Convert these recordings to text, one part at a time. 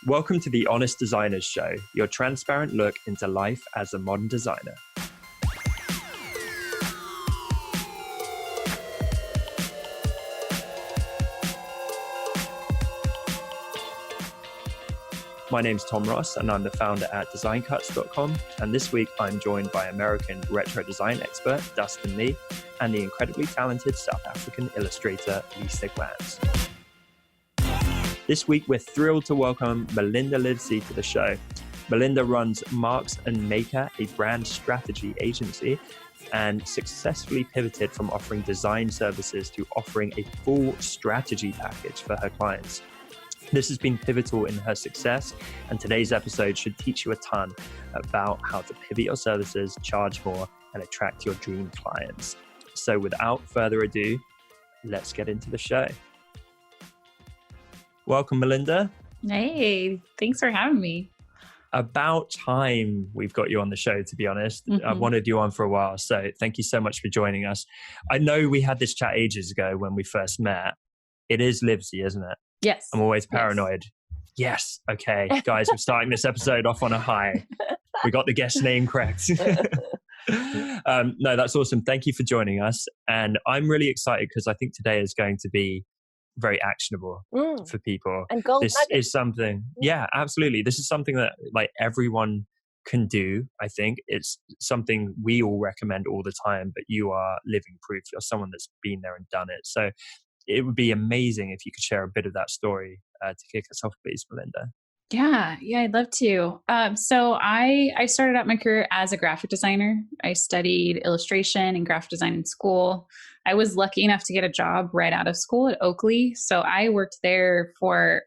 Welcome to the Honest Designers Show, your transparent look into life as a modern designer. My name's Tom Ross, and I'm the founder at designcuts.com. And this week, I'm joined by American retro design expert Dustin Lee and the incredibly talented South African illustrator Lisa Glantz. This week, we're thrilled to welcome Melinda Livsey to the show. Melinda runs Marks & Maker, a brand strategy agency, and successfully pivoted from offering design services to offering a full strategy package for her clients. This has been pivotal in her success, and today's episode should teach you a ton about how to pivot your services, charge more, and attract your dream clients. So without further ado, let's get into the show. Welcome, Melinda. Hey, thanks for having me. About time we've got you on the show, to be honest. I've wanted you on for a while, so thank you so much for joining us. I know we had this chat ages ago when we first met. It is Livsey, isn't it? Yes. I'm always paranoid. Yes. Okay, guys, we're starting this episode off on a high. We got the guest name correct. No, that's awesome. Thank you for joining us. And I'm really excited because I think today is going to be very actionable for people. And gold This nuggets. is something, yeah, absolutely. This is something that like everyone can do. I think it's something we all recommend all the time, but you are living proof. You're someone that's been there and done it. So it would be amazing if you could share a bit of that story to kick us off, please, Melinda. Yeah, I'd love to. So I started out my career as a graphic designer. I studied illustration and graphic design in school. I was lucky enough to get a job right out of school at Oakley. So I worked there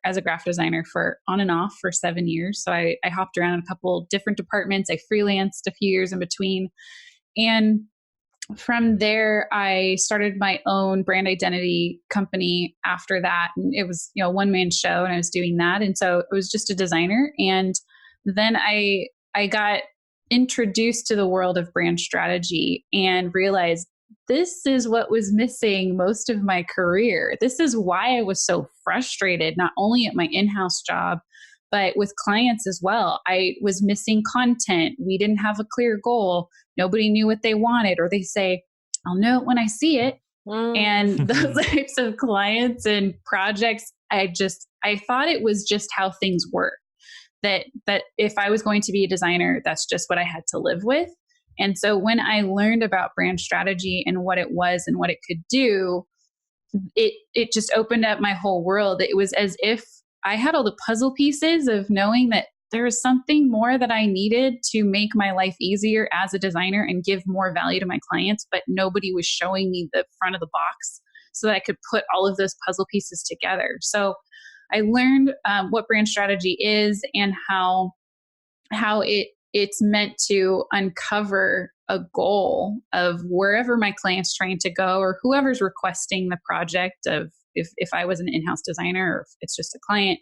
as a graphic designer for on and off for 7 years. So I hopped around in a couple different departments. I freelanced a few years in between. And from there, I started my own brand identity company after that. And it was, a one-man show, and I was doing that. And so it was just a designer. And then I got introduced to the world of brand strategy and realized this is what was missing most of my career. This is why I was so frustrated, not only at my in-house job, but with clients as well. I was missing content. We didn't have a clear goal. Nobody knew what they wanted, or they say, I'll know it when I see it. And those types of clients and projects, I thought it was just how things work. That if I was going to be a designer, that's just what I had to live with. And so when I learned about brand strategy and what it was and what it could do, it just opened up my whole world. It was as if I had all the puzzle pieces of knowing that there was something more that I needed to make my life easier as a designer and give more value to my clients, but nobody was showing me the front of the box so that I could put all of those puzzle pieces together. So I learned what brand strategy is and how it's meant to uncover a goal of wherever my client's trying to go, or whoever's requesting the project of if I was an in-house designer, or if it's just a client,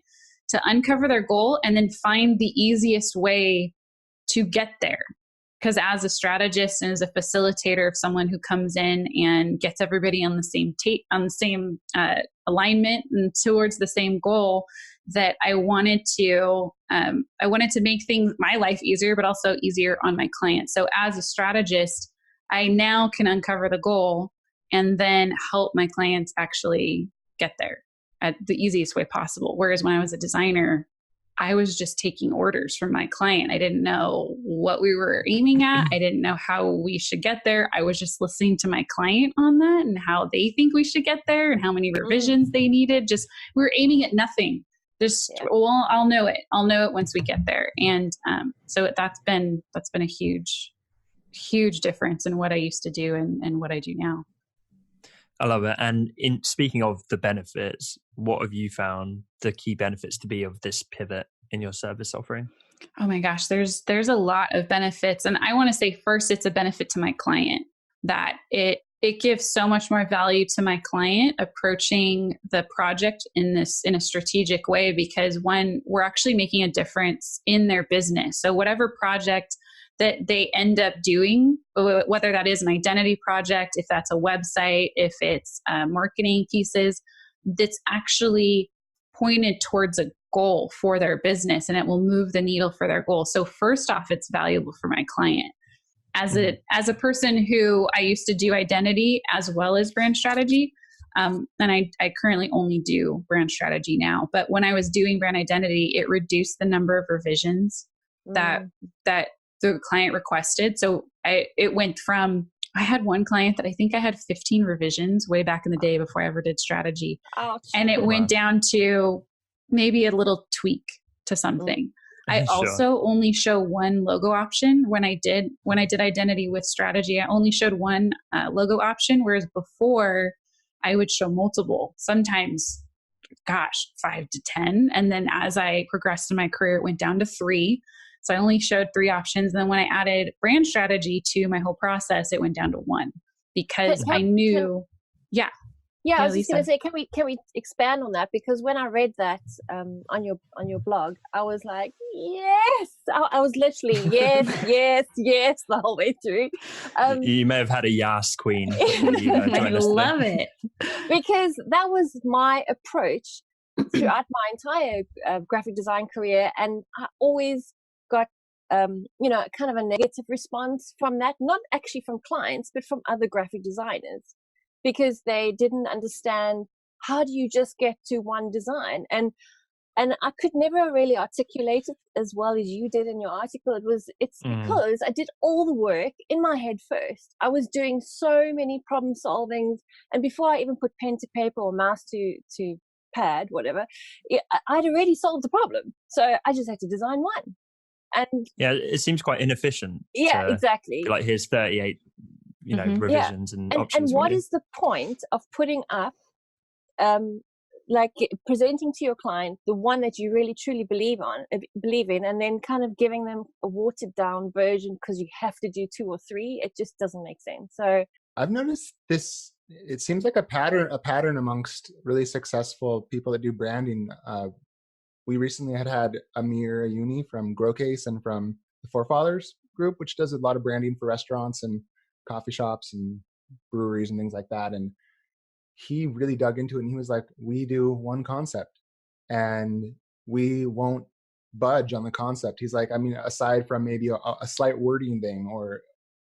to uncover their goal and then find the easiest way to get there. Because as a strategist and as a facilitator of someone who comes in and gets everybody on the same alignment and towards the same goal, that I wanted to make my life easier, but also easier on my clients. So as a strategist, I now can uncover the goal and then help my clients actually get there at the easiest way possible. Whereas when I was a designer, I was just taking orders from my client. I didn't know what we were aiming at. I didn't know how we should get there. I was just listening to my client on that and how they think we should get there and how many revisions they needed. Just, we were aiming at nothing. Well, I'll know it. I'll know it once we get there. And so that's been a huge, huge difference in what I used to do and what I do now. I love it. And in speaking of the benefits, what have you found the key benefits to be of this pivot in your service offering? Oh my gosh, there's a lot of benefits. And I want to say first, it's a benefit to my client that it gives so much more value to my client approaching the project in a strategic way, because when we're actually making a difference in their business. So whatever project that they end up doing, whether that is an identity project, if that's a website, if it's marketing pieces, that's actually pointed towards a goal for their business and it will move the needle for their goal. So first off, it's valuable for my client. As a person who I used to do identity as well as brand strategy, and I currently only do brand strategy now. But when I was doing brand identity, it reduced the number of revisions that the client requested. So it went from, I had one client that I think I had 15 revisions way back in the day before I ever did strategy. Ouch. And it went down to maybe a little tweak to something. I also only show one logo option when I did identity with strategy. I only showed one logo option, whereas before I would show multiple, sometimes, 5 to 10. And then as I progressed in my career, it went down to 3. So I only showed 3 options. And then when I added brand strategy to my whole process, it went down to 1 because I knew, I was just going to say, can we expand on that? Because when I read that on your blog, I was like, yes. I was literally yes the whole way through. You may have had a yes queen. I love it. Because that was my approach throughout my entire graphic design career. And I always got, kind of a negative response from that, not actually from clients, but from other graphic designers. Because they didn't understand, how do you just get to one design? And I could never really articulate it as well as you did in your article. It's because I did all the work in my head first. I was doing so many problem solvings, and before I even put pen to paper or mouse to pad, whatever, I'd already solved the problem. So I just had to design one. And it seems quite inefficient. Yeah, exactly. Like here's 38 revisions and options. And what is the point of putting up, presenting to your client the one that you really truly believe in, and then kind of giving them a watered down version because you have to do 2 or 3? It just doesn't make sense. So I've noticed this. It seems like a pattern amongst really successful people that do branding. We recently had Amir Ayuni from Growcase and from the Forefathers group, which does a lot of branding for restaurants and coffee shops and breweries and things like that. And he really dug into it, and he was like, we do one concept and we won't budge on the concept. He's like, I mean, aside from maybe a slight wording thing or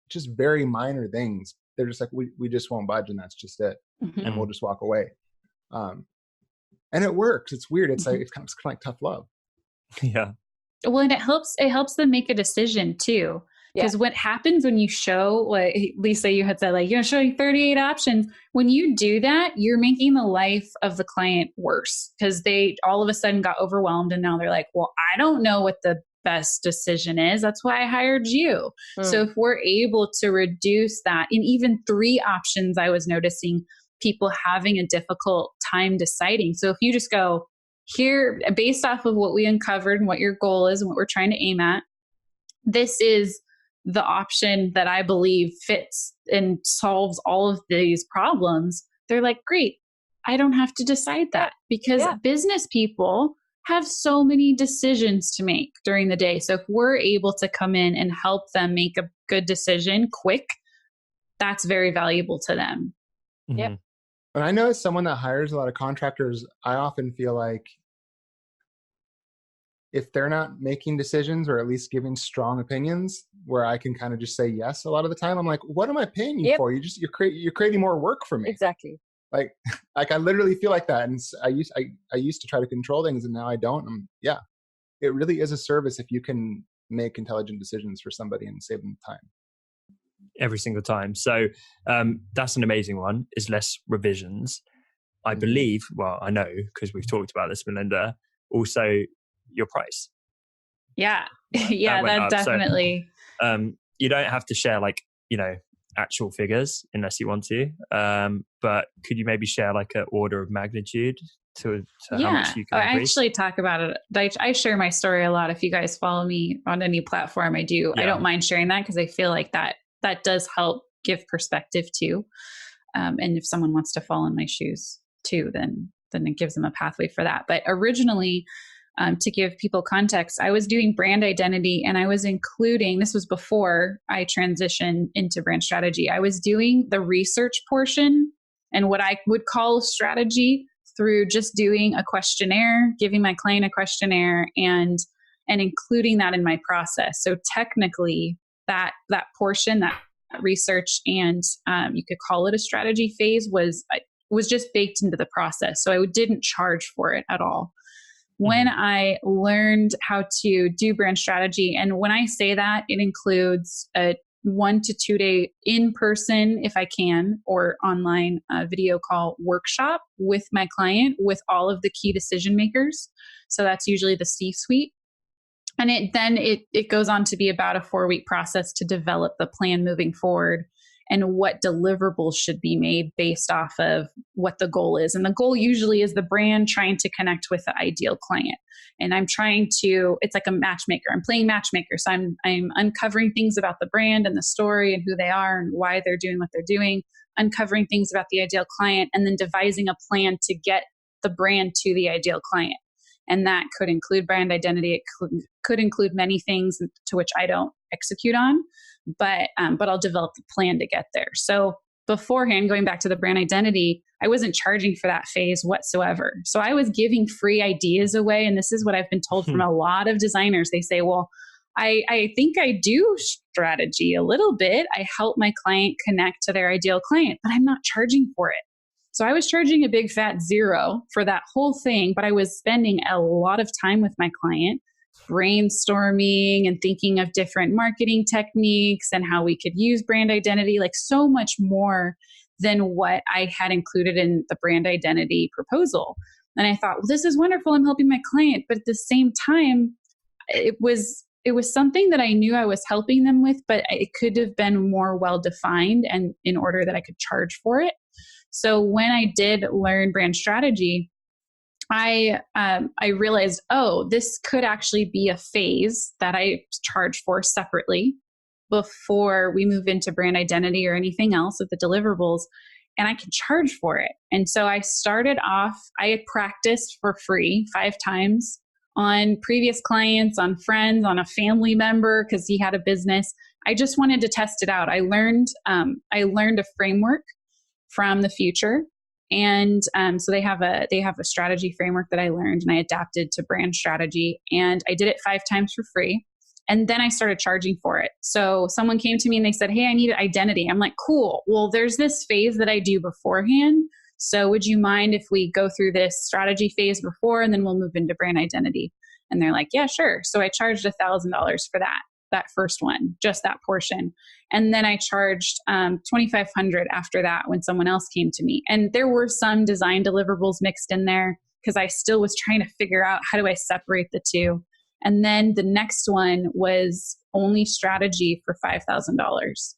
just very minor things, they're just like, we just won't budge, and that's just it. And we'll just walk away. And it works. It's weird. It's like, it's kind of like tough love. Yeah. Well, and it helps them make a decision too. Because what happens when you show, like Lisa, you had said, like, you're showing 38 options. When you do that, you're making the life of the client worse because they all of a sudden got overwhelmed. And now they're like, well, I don't know what the best decision is. That's why I hired you. So if we're able to reduce that, and even 3 options, I was noticing people having a difficult time deciding. So if you just go here, based off of what we uncovered and what your goal is and what we're trying to aim at, this is the option that I believe fits and solves all of these problems. They're like, great, I don't have to decide that, because business people have so many decisions to make during the day. So if we're able to come in and help them make a good decision quick, that's very valuable to them. Yep. And I know as someone that hires a lot of contractors, I often feel like if they're not making decisions or at least giving strong opinions where I can kind of just say yes a lot of the time, I'm like, what am I paying you for? You're creating more work for me. Exactly. Like I literally feel like that. And I used to try to control things, and now I don't. It really is a service if you can make intelligent decisions for somebody and save them time. Every single time. So that's an amazing one, is less revisions. I believe, well, I know because we've talked about this, Melinda, also your price. Yeah. That definitely. So, you don't have to share actual figures unless you want to. But could you maybe share like an order of magnitude to how much you can I actually talk about it. I share my story a lot. If you guys follow me on any platform, I do. I don't mind sharing that because I feel like that does help give perspective too. And if someone wants to fall in my shoes too, then it gives them a pathway for that. But originally, to give people context, I was doing brand identity, and I was including, this was before I transitioned into brand strategy. I was doing the research portion and what I would call strategy through just doing a questionnaire, giving my client a questionnaire, and including that in my process. So technically, that portion, that research, and you could call it a strategy phase, was just baked into the process. So I didn't charge for it at all. When I learned how to do brand strategy, and when I say that, it includes a 1 to 2 day in-person, if I can, or online video call workshop with my client with all of the key decision makers. So that's usually the C-suite. And it goes on to be about a 4-week process to develop the plan moving forward and what deliverables should be made based off of what the goal is. And the goal usually is the brand trying to connect with the ideal client. And it's like a matchmaker. I'm playing matchmaker. So I'm uncovering things about the brand and the story and who they are and why they're doing what they're doing, uncovering things about the ideal client, and then devising a plan to get the brand to the ideal client. And that could include brand identity. It could include many things to which I don't execute on, but I'll develop the plan to get there. So beforehand, going back to the brand identity, I wasn't charging for that phase whatsoever. So I was giving free ideas away. And this is what I've been told from a lot of designers. They say, well, I think I do strategy a little bit. I help my client connect to their ideal client, but I'm not charging for it. So I was charging a big fat zero for that whole thing, but I was spending a lot of time with my client brainstorming and thinking of different marketing techniques and how we could use brand identity, like so much more than what I had included in the brand identity proposal. And I thought, well, this is wonderful. I'm helping my client. But at the same time, it was something that I knew I was helping them with, but it could have been more well-defined and in order that I could charge for it. So when I did learn brand strategy, I realized, this could actually be a phase that I charge for separately before we move into brand identity or anything else with the deliverables, and I can charge for it. And so I started off, I had practiced for free 5 times on previous clients, on friends, on a family member, because he had a business. I just wanted to test it out. I learned a framework from the Future. And so they have a strategy framework that I learned and I adapted to brand strategy, and I did it 5 times for free. And then I started charging for it. So someone came to me and they said, hey, I need identity. I'm like, cool. Well, there's this phase that I do beforehand. So would you mind if we go through this strategy phase before and then we'll move into brand identity? And they're like, yeah, sure. So I charged $1,000 for that first one, just that portion. And then I charged $2,500 after that when someone else came to me. And there were some design deliverables mixed in there because I still was trying to figure out how do I separate the two. And then the next one was only strategy for $5,000.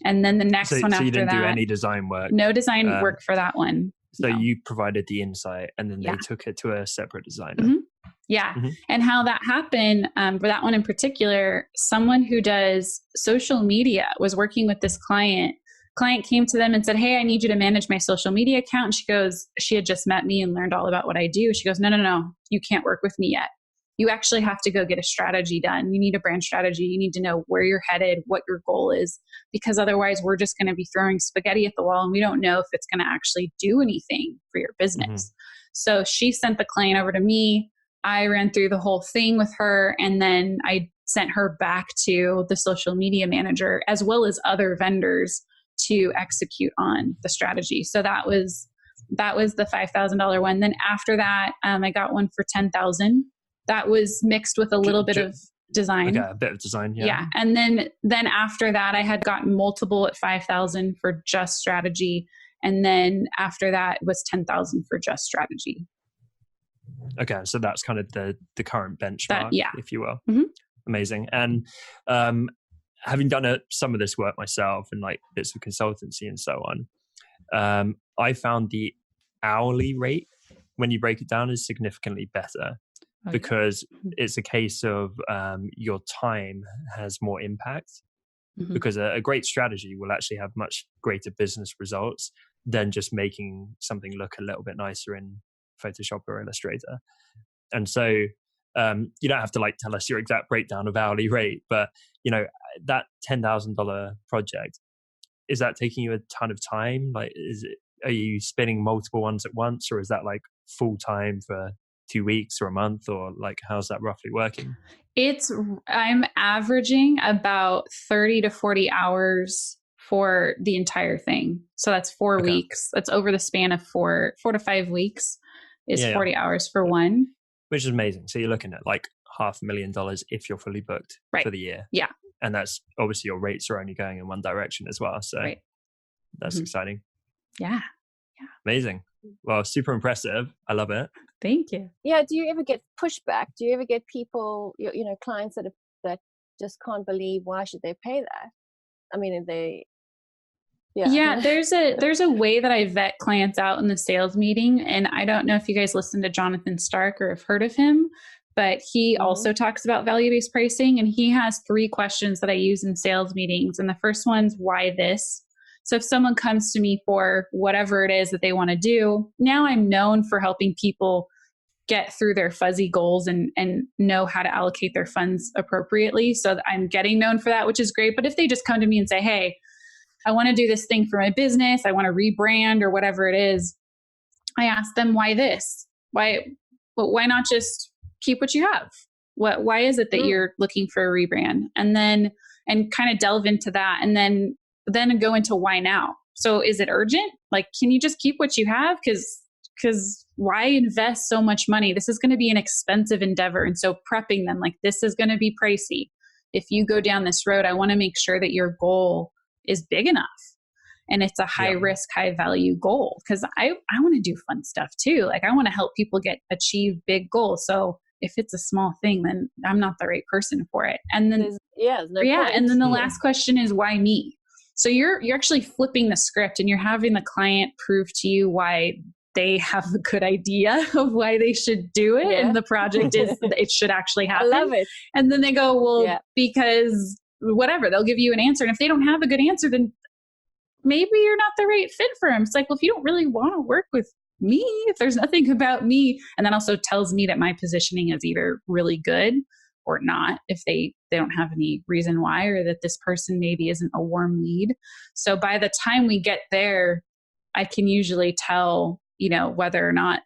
And then the next one after that. So you didn't do any design work? No design work for that one. So no. You provided the insight and then they took it to a separate designer. Mm-hmm. Yeah. Mm-hmm. And how that happened for that one in particular, someone who does social media was working with this client. Client came to them and said, hey, I need you to manage my social media account. And she goes, she had just met me and learned all about what I do. She goes, no, you can't work with me yet. You actually have to go get a strategy done. You need a brand strategy. You need to know where you're headed, what your goal is, because otherwise we're just going to be throwing spaghetti at the wall and we don't know if it's going to actually do anything for your business. Mm-hmm. So she sent the client over to me. I ran through the whole thing with her, and then I sent her back to the social media manager as well as other vendors to execute on the strategy. So that was the $5,000 one. Then after that, I got one for $10,000. That was mixed with a little bit of design. Okay, a bit of design, yeah. Yeah. And then after that, I had gotten multiple at $5,000 for just strategy. And then after that was $10,000 for just strategy. Okay, so that's kind of the current benchmark, if you will. Mm-hmm. Amazing. And having done some of this work myself and like bits of consultancy and so on, I found the hourly rate, when you break it down, is significantly better. Okay. Because it's a case of your time has more impact. Mm-hmm. Because a great strategy will actually have much greater business results than just making something look a little bit nicer in Photoshop or Illustrator. And so you don't have to like tell us your exact breakdown of hourly rate, but you know, that $10,000 project, is that taking you a ton of time? Like, are you spinning multiple ones at once, or is that like full time for 2 weeks or a month, or like how's that roughly working? I'm averaging about 30 to 40 hours for the entire thing. So that's 4 weeks. That's over the span of 4 to 5 weeks is 40 hours for one. Which is amazing. So you're looking at like $500,000 if you're fully booked for the year. Yeah. And that's obviously your rates are only going in one direction as well. So that's exciting. Yeah. Amazing. Well, super impressive. I love it. Thank you. Yeah. Do you ever get pushback? Do you ever get people, clients that just can't believe, why should they pay that? I mean, there's a way that I vet clients out in the sales meeting. And I don't know if you guys listen to Jonathan Stark or have heard of him, but he also talks about value-based pricing. And he has 3 questions that I use in sales meetings. And the first one's, why this? So if someone comes to me for whatever it is that they want to do, now I'm known for helping people get through their fuzzy goals and know how to allocate their funds appropriately. So I'm getting known for that, which is great. But if they just come to me and say, hey, I want to do this thing for my business, I want to rebrand or whatever it is, I ask them, why this? Why not just keep what you have? Why is it that you're looking for a rebrand? And kind of delve into that, and then go into why now. So is it urgent? Like, can you just keep what you have? Because why invest so much money? This is going to be an expensive endeavor. And so prepping them, like, this is going to be pricey. If you go down this road, I want to make sure that your goal is big enough. And it's a high risk, high value goal. Because I want to do fun stuff too. Like, I want to help people achieve big goals. So if it's a small thing, then I'm not the right person for it. And then, and then the last question is, why me? So you're actually flipping the script, and you're having the client prove to you why they have a good idea of why they should do it. And the project is, it should actually happen. I love it. And then they go, well, because whatever, they'll give you an answer. And if they don't have a good answer, then maybe you're not the right fit for them. It's like, well, if you don't really want to work with me, if there's nothing about me, and that also tells me that my positioning is either really good or not, if they don't have any reason why, or that this person maybe isn't a warm lead. So by the time we get there, I can usually tell, whether or not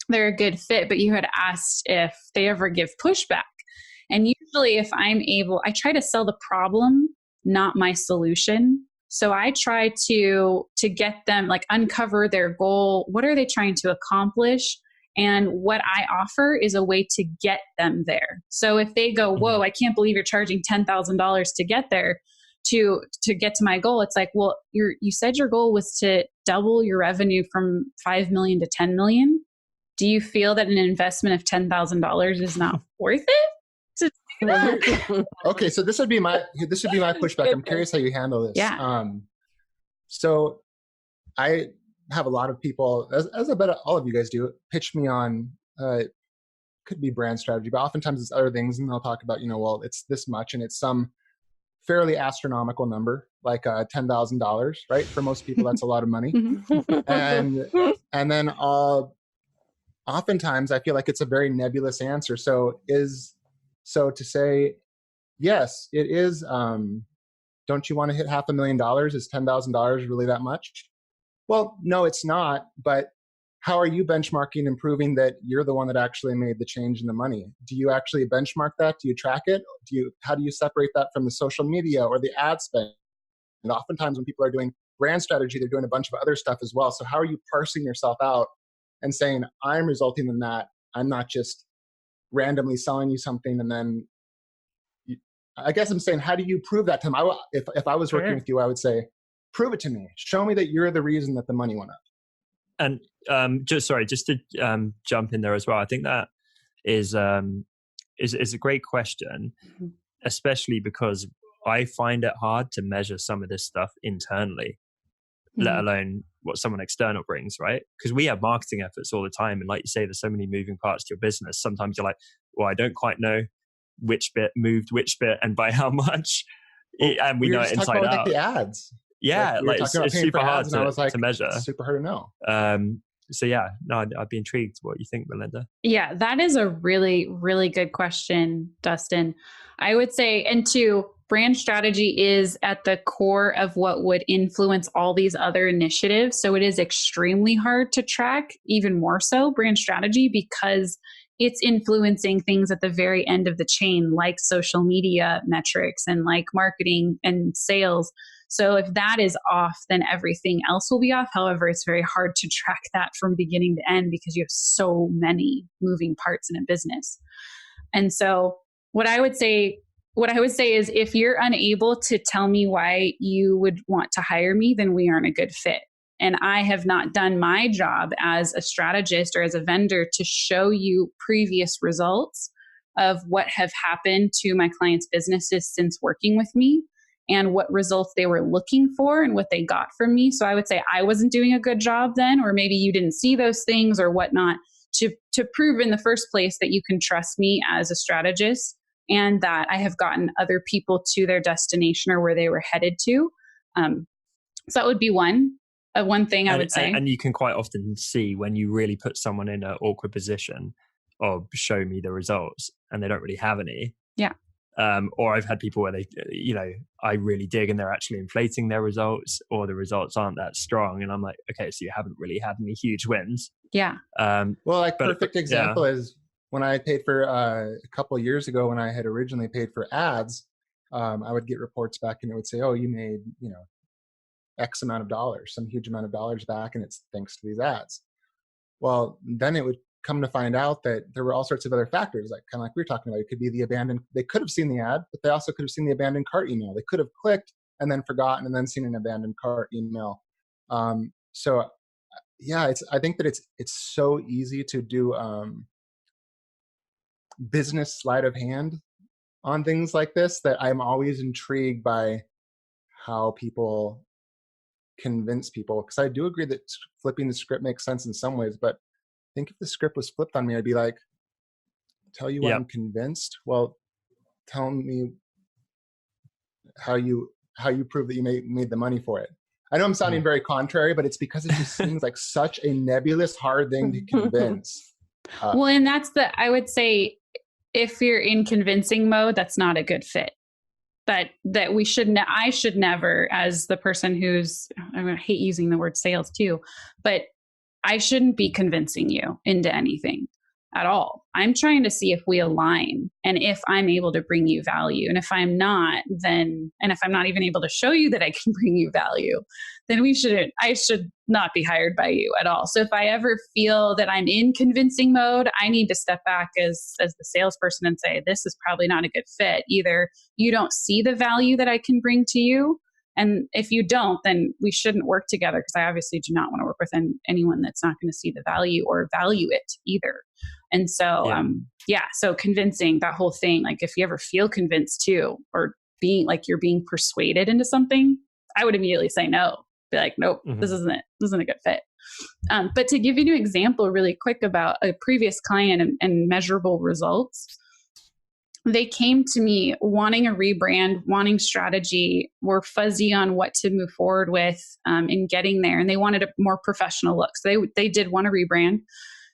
they're a good fit. But you had asked if they ever give pushback. And usually if I'm able, I try to sell the problem, not my solution. So I try to get them, like, uncover their goal. What are they trying to accomplish? And what I offer is a way to get them there. So if they go, whoa, I can't believe you're charging $10,000 to get there, to get to my goal. It's like, well, you said your goal was to double your revenue from 5 million to 10 million. Do you feel that an investment of $10,000 is not worth it? Okay, so this would be my pushback. I'm curious how you handle this. Yeah. So I have a lot of people, as I bet all of you guys do, pitch me on could be brand strategy, but oftentimes it's other things, and they'll talk about, well, it's this much, and it's some fairly astronomical number, like $10,000, right? For most people, that's a lot of money. and then oftentimes I feel like it's a very nebulous answer. So to say, yes, it is. Don't you want to hit $500,000? Is $10,000 really that much? Well, no, it's not. But how are you benchmarking and proving that you're the one that actually made the change in the money? Do you actually benchmark that? Do you track it? How do you separate that from the social media or the ad spend? And oftentimes when people are doing brand strategy, they're doing a bunch of other stuff as well. So how are you parsing yourself out and saying, I'm resulting in that? I'm not just randomly selling you something, and then I guess I'm saying, how do you prove that to them? If I was working with you, I would say, prove it to me. Show me that you're the reason that the money went up. And just to jump in there as well, I think that is a great question, especially because I find it hard to measure some of this stuff internally, let alone what someone external brings, right? Because we have marketing efforts all the time. And like you say, there's so many moving parts to your business. Sometimes you're like, well, I don't quite know which bit moved which bit and by how much. And we know it inside out. Like the ads. Yeah, it's super hard to measure. It's super hard to know. So yeah, no, I'd be intrigued what you think, Melinda. Yeah, that is a really, really good question, Dustin. I would say, and brand strategy is at the core of what would influence all these other initiatives. So it is extremely hard to track, even more so brand strategy, because it's influencing things at the very end of the chain, like social media metrics and like marketing and sales. So if that is off, then everything else will be off. However, it's very hard to track that from beginning to end because you have so many moving parts in a business. And so what I would say is if you're unable to tell me why you would want to hire me, then we aren't a good fit. And I have not done my job as a strategist or as a vendor to show you previous results of what have happened to my clients' businesses since working with me and what results they were looking for and what they got from me. So I would say I wasn't doing a good job then, or maybe you didn't see those things or whatnot to prove in the first place that you can trust me as a strategist and that I have gotten other people to their destination or where they were headed to. So that would be one thing I would say. And you can quite often see when you really put someone in an awkward position of show me the results and they don't really have any. Yeah. Or I've had people where they, I really dig and they're actually inflating their results or the results aren't that strong. And I'm like, okay, so you haven't really had any huge wins. Yeah. Perfect example is when I paid for a couple of years ago when I had originally paid for ads, I would get reports back and it would say, oh, you made, X amount of dollars, some huge amount of dollars back. And it's thanks to these ads. Well, then it would come to find out that there were all sorts of other factors, like kind of like we were talking about. It could be they could have sseen the ad, but they also could have seen the abandoned cart email. They could have clicked and then forgotten and then seen an abandoned cart email. I think that it's so easy to do business sleight of hand on things like this that I'm always intrigued by how people convince people, because I do agree that flipping the script makes sense in some ways, but I think if the script was flipped on me, I'd be like, tell you why I'm convinced. Well, tell me how you prove that you made the money for it. I know I'm sounding very contrary, but it's because it just seems like such a nebulous, hard thing to convince. Well, and I would say if you're in convincing mode, that's not a good fit. That I should never, as the person I hate using the word sales too, but I shouldn't be convincing you into anything at all. I'm trying to see if we align and if I'm able to bring you value. And if I'm not, and if I'm not even able to show you that I can bring you value, then I should not be hired by you at all. So if I ever feel that I'm in convincing mode, I need to step back as the salesperson and say, this is probably not a good fit. Either you don't see the value that I can bring to you, and if you don't, then we shouldn't work together, because I obviously do not want to work with anyone that's not going to see the value or value it either. And so, so convincing, that whole thing, like if you ever feel convinced too, or being like you're being persuaded into something, I would immediately say no. Be like, nope, this isn't a good fit. But to give you an example really quick about a previous client and measurable results, they came to me wanting a rebrand, wanting strategy, were fuzzy on what to move forward with in getting there. And they wanted a more professional look. So they did want a rebrand.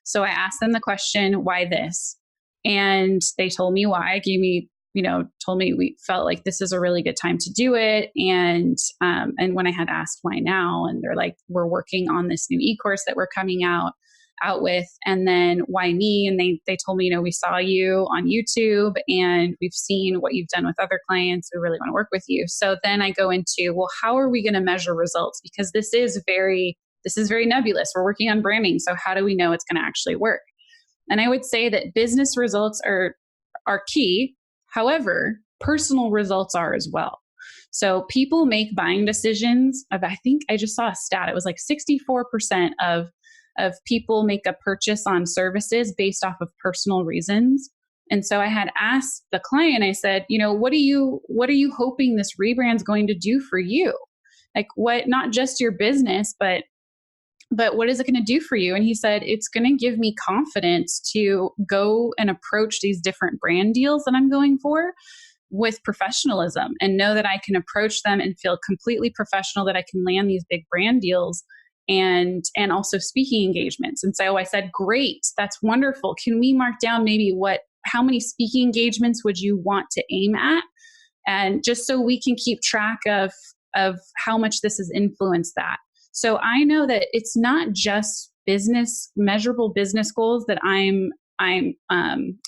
So I asked them the question, why this? And they told me why, told me we felt like this is a really good time to do it. And when I had asked why now, and they're like, we're working on this new e-course that we're coming out with, and then why me? And they told me, we saw you on YouTube and we've seen what you've done with other clients. We really want to work with you. So then I go into, well, how are we going to measure results? Because this is very nebulous. We're working on branding. So how do we know it's going to actually work? And I would say that business results are key. However, personal results are as well. So people make buying decisions I think I just saw a stat. It was like 64% of people make a purchase on services based off of personal reasons. And so I had asked the client, I said, what are you hoping this rebrand is going to do for you? Like what, not just your business, but what is it going to do for you? And he said, it's going to give me confidence to go and approach these different brand deals that I'm going for with professionalism and know that I can approach them and feel completely professional, that I can land these big brand deals and also speaking engagements. And so I said, great, that's wonderful. Can we mark down maybe how many speaking engagements would you want to aim at? And just so we can keep track of how much this has influenced that. So I know that it's not just measurable business goals that I'm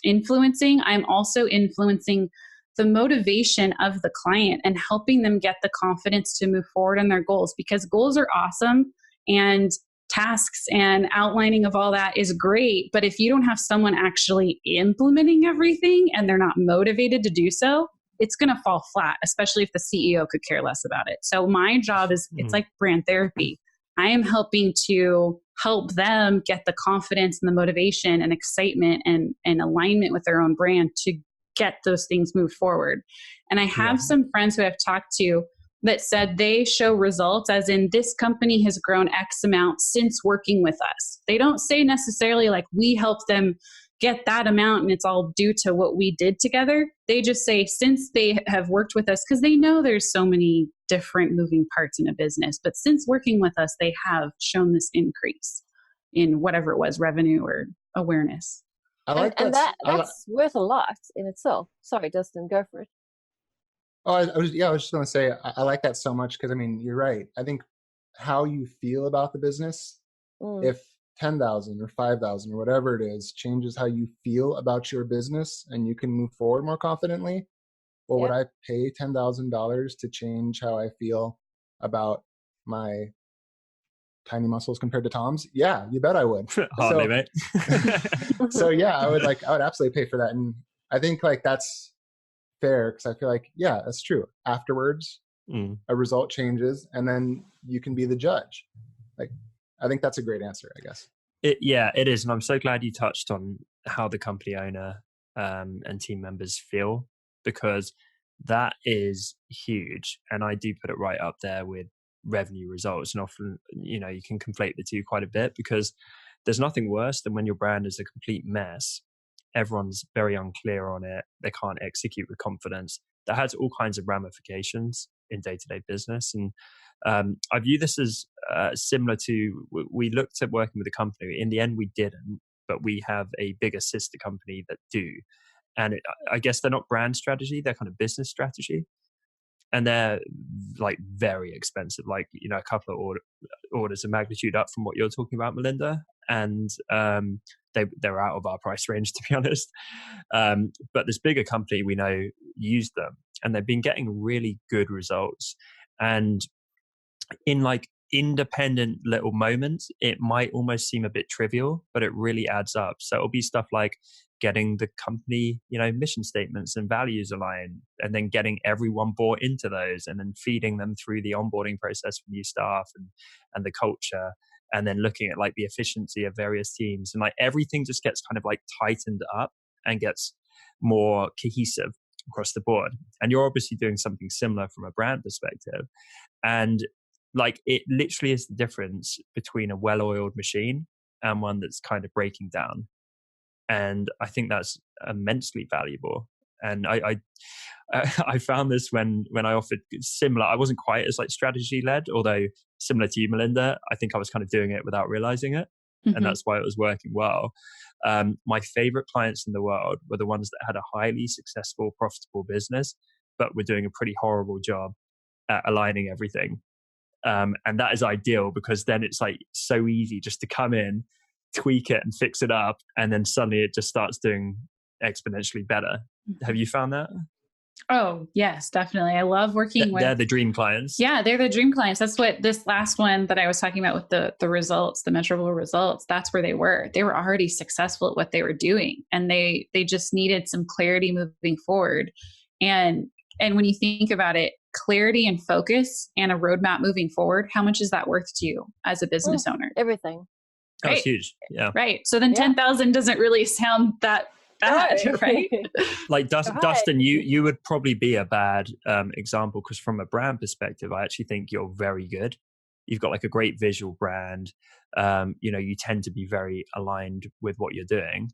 influencing. I'm also influencing the motivation of the client and helping them get the confidence to move forward on their goals, because goals are awesome and tasks and outlining of all that is great. But if you don't have someone actually implementing everything and they're not motivated to do so, it's going to fall flat, especially if the CEO could care less about it. So my job is, it's like brand therapy. I am helping to help them get the confidence and the motivation and excitement and alignment with their own brand to get those things moved forward. And I have some friends who I've talked to that said they show results, as in this company has grown X amount since working with us. They don't say necessarily like we helped them get that amount and it's all due to what we did together. They just say since they have worked with us, because they know there's so many different moving parts in a business, but since working with us, they have shown this increase in whatever it was, revenue or awareness. I like and that's worth a lot in itself. Sorry, Dustin, go for it. Oh, I was just going to say, I like that so much because, I mean, you're right. I think how you feel about the business, if 10,000 or 5,000 or whatever it is, changes how you feel about your business and you can move forward more confidently. Well, would I pay $10,000 to change how I feel about my tiny muscles compared to Tom's? Yeah, you bet I would. Hardly, mate. So yeah, I would absolutely pay for that. And I think like that's fair because I feel like, yeah, that's true. Afterwards, a result changes and then you can be the judge. Like, I think that's a great answer, I guess. It is. And I'm so glad you touched on how the company owner and team members feel, because that is huge. And I do put it right up there with revenue results. And often, you can conflate the two quite a bit, because there's nothing worse than when your brand is a complete mess. Everyone's very unclear on it. They can't execute with confidence. That has all kinds of ramifications in day-to-day business. And I view this as similar to, we looked at working with a company. In the end, we didn't, but we have a bigger sister company that do. And I guess they're not brand strategy, they're kind of business strategy. And they're like very expensive, like, a couple of orders of magnitude up from what you're talking about, Melinda. And they're out of our price range, to be honest. But this bigger company we know used them, and they've been getting really good results. And in like independent little moments, it might almost seem a bit trivial, but it really adds up. So it'll be stuff like getting the company, mission statements and values aligned, and then getting everyone bought into those, and then feeding them through the onboarding process for new staff and the culture, and then looking at like the efficiency of various teams, and like everything just gets kind of like tightened up and gets more cohesive across the board. And you're obviously doing something similar from a brand perspective. And like, it literally is the difference between a well-oiled machine and one that's kind of breaking down. And I think that's immensely valuable. And I found this when I offered similar. I wasn't quite as like strategy led, although similar to you, Melinda, I think I was kind of doing it without realizing it. And that's why it was working well. My favorite clients in the world were the ones that had a highly successful, profitable business, but were doing a pretty horrible job at aligning everything. And that is ideal, because then it's like so easy just to come in, tweak it and fix it up, and then suddenly it just starts doing exponentially better. Have you found that? Oh, yes, definitely. I love working with... They're the dream clients. Yeah, they're the dream clients. That's what this last one that I was talking about with the results, the measurable results, that's where they were. They were already successful at what they were doing, and they just needed some clarity moving forward. And when you think about it, clarity and focus and a roadmap moving forward, how much is that worth to you as a business owner? Everything. That was huge. Yeah. Right. So then 10,000 doesn't really sound that bad, right? Like Dustin, you would probably be a bad example, because from a brand perspective, I actually think you're very good. You've got like a great visual brand. You tend to be very aligned with what you're doing.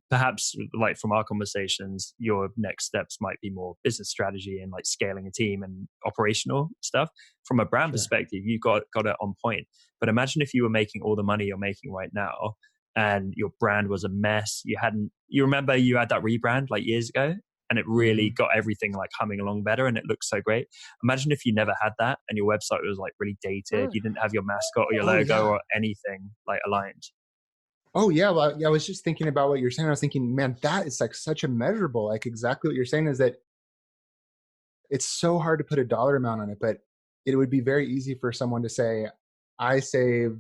Perhaps like from our conversations, your next steps might be more business strategy and like scaling a team and operational stuff. From a brand perspective, you got it on point. But imagine if you were making all the money you're making right now and your brand was a mess. You remember you had that rebrand like years ago? and it really got everything like humming along better, and it looks so great. Imagine if you never had that and your website was like really dated. You didn't have your mascot or your logo or anything like aligned. Oh yeah, well, yeah. I was just thinking about what you're saying. I was thinking, man, that is like such a measurable. Like exactly what you're saying is that it's so hard to put a dollar amount on it, but it would be very easy for someone to say, I save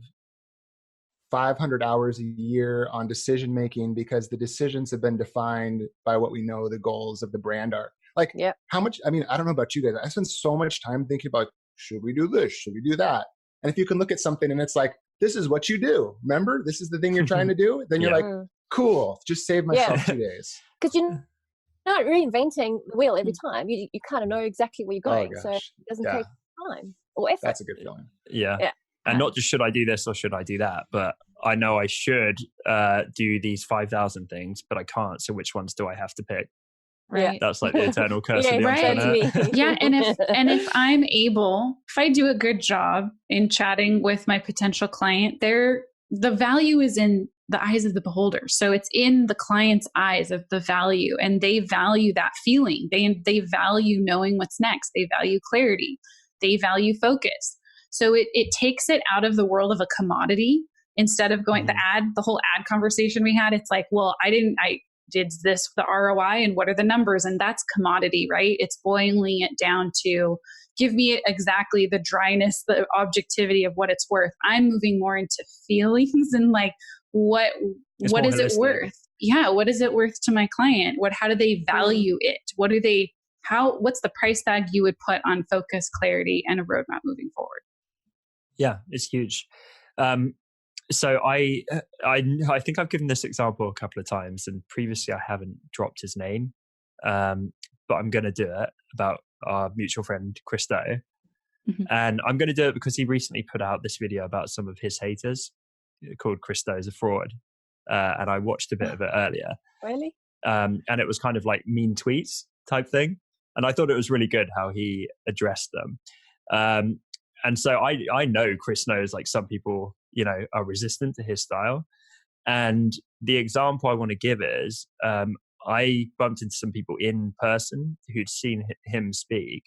500 hours a year on decision making because the decisions have been defined by what we know the goals of the brand are. Like how much, I mean, I don't know about you guys. I spend so much time thinking about, should we do this? Should we do that? And if you can look at something and it's like, this is what you do. Remember, this is the thing you're trying to do. Then you're like, cool, just save myself 2 days. Because you're not reinventing the wheel every time. You kind of know exactly where you're going. So it doesn't take time or effort. That's a good feeling. Yeah. And not just should I do this or should I do that, but I know I should do these 5,000 things, but I can't. So which ones do I have to pick? Right. That's like the eternal curse of the entrepreneur. Yeah. And if I'm able, if I do a good job in chatting with my potential client, the value is in the eyes of the beholder. So it's in the client's eyes of the value, and they value that feeling. They value knowing what's next. They value clarity. They value focus. So it takes it out of the world of a commodity. Instead of going the whole ad conversation we had, it's like, well, I did this for the ROI and what are the numbers? And that's commodity, right? It's boiling it down to give me exactly the dryness, the objectivity of what it's worth. I'm moving more into feelings and like, what is it worth? Yeah. What is it worth to my client? How do they value it? What's the price tag you would put on focus, clarity, and a roadmap moving forward? Yeah, it's huge. So I think I've given this example a couple of times, and previously I haven't dropped his name, but I'm going to do it about our mutual friend Christo, and I'm going to do it because he recently put out this video about some of his haters called "Christo's a fraud," and I watched a bit of it earlier. Really? And it was kind of like mean tweets type thing, and I thought it was really good how he addressed them. And so I know Chris knows like some people, are resistant to his style. And the example I want to give is I bumped into some people in person who'd seen him speak,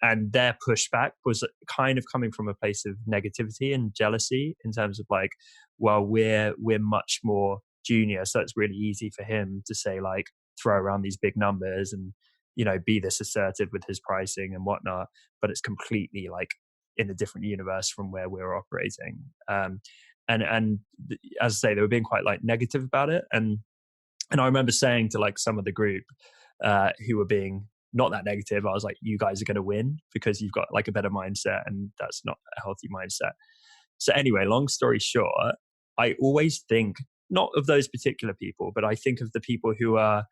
and their pushback was kind of coming from a place of negativity and jealousy in terms of like, well, we're much more junior. So it's really easy for him to say like, throw around these big numbers and, be this assertive with his pricing and whatnot. But it's completely like in a different universe from where we're operating. And as I say, they were being quite like negative about it. And I remember saying to like some of the group who were being not that negative, I was like, you guys are going to win because you've got like a better mindset, and that's not a healthy mindset. So anyway, long story short, I always think not of those particular people, but I think of the people who are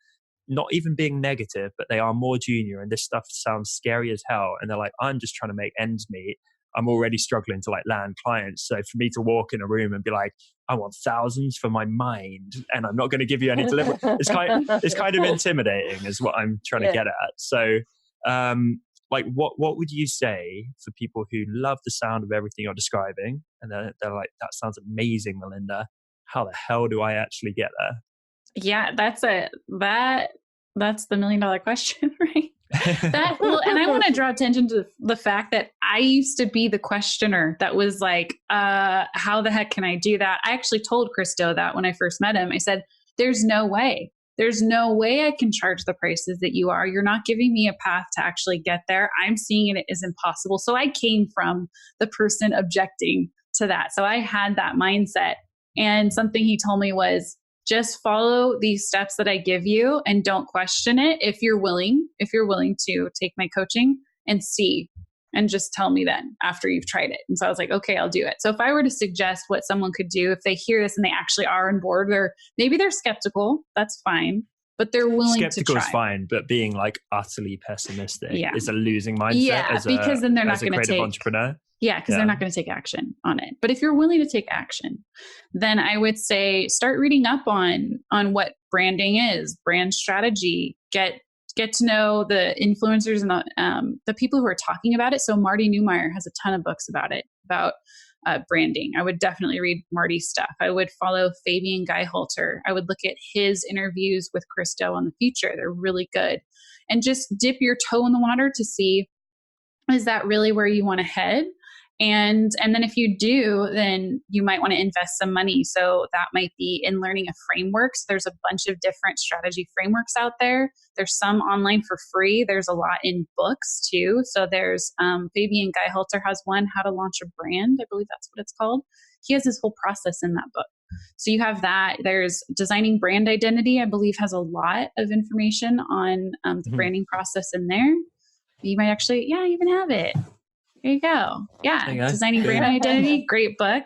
not even being negative, but they are more junior and this stuff sounds scary as hell. And they're like, I'm just trying to make ends meet. I'm already struggling to like land clients. So for me to walk in a room and be like, I want thousands for my mind and I'm not going to give you any delivery. It's kind of intimidating is what I'm trying to get at. So like what would you say for people who love the sound of everything you're describing? And they're like, that sounds amazing, Melinda. How the hell do I actually get there? Yeah, that's the $1 million question, right? And I want to draw attention to the fact that I used to be the questioner that was like, how the heck can I do that? I actually told Christo that when I first met him. I said, there's no way I can charge the prices that you are. You're not giving me a path to actually get there. I'm seeing it as impossible. So I came from the person objecting to that. So I had that mindset. And something he told me was, just follow these steps that I give you and don't question it. If you're willing to take my coaching and see, and just tell me then after you've tried it. And so I was like, okay, I'll do it. So if I were to suggest what someone could do, if they hear this and they actually are on board, maybe they're skeptical, that's fine, but they're willing to try. Skeptical is fine, but being like utterly pessimistic is a losing mindset. Because then they're not going to take entrepreneur. Yeah, because they're not going to take action on it. But if you're willing to take action, then I would say start reading up on what branding is, brand strategy, get to know the influencers and the people who are talking about it. So Marty Neumeier has a ton of books about it, about branding. I would definitely read Marty's stuff. I would follow Fabian Geiholter. I would look at his interviews with Christo on the future. They're really good. And just dip your toe in the water to see, is that really where you want to head? And then if you do, then you might want to invest some money. So that might be in learning a framework. So there's a bunch of different strategy frameworks out there. There's some online for free. There's a lot in books too. So there's Fabian Geiholter has one, How to Launch a Brand. I believe that's what it's called. He has this whole process in that book. So you have that. There's Designing Brand Identity, I believe, has a lot of information on the branding process in there. You might actually, even have it. There you go. Yeah. There you go. Designing Brand Identity, great book.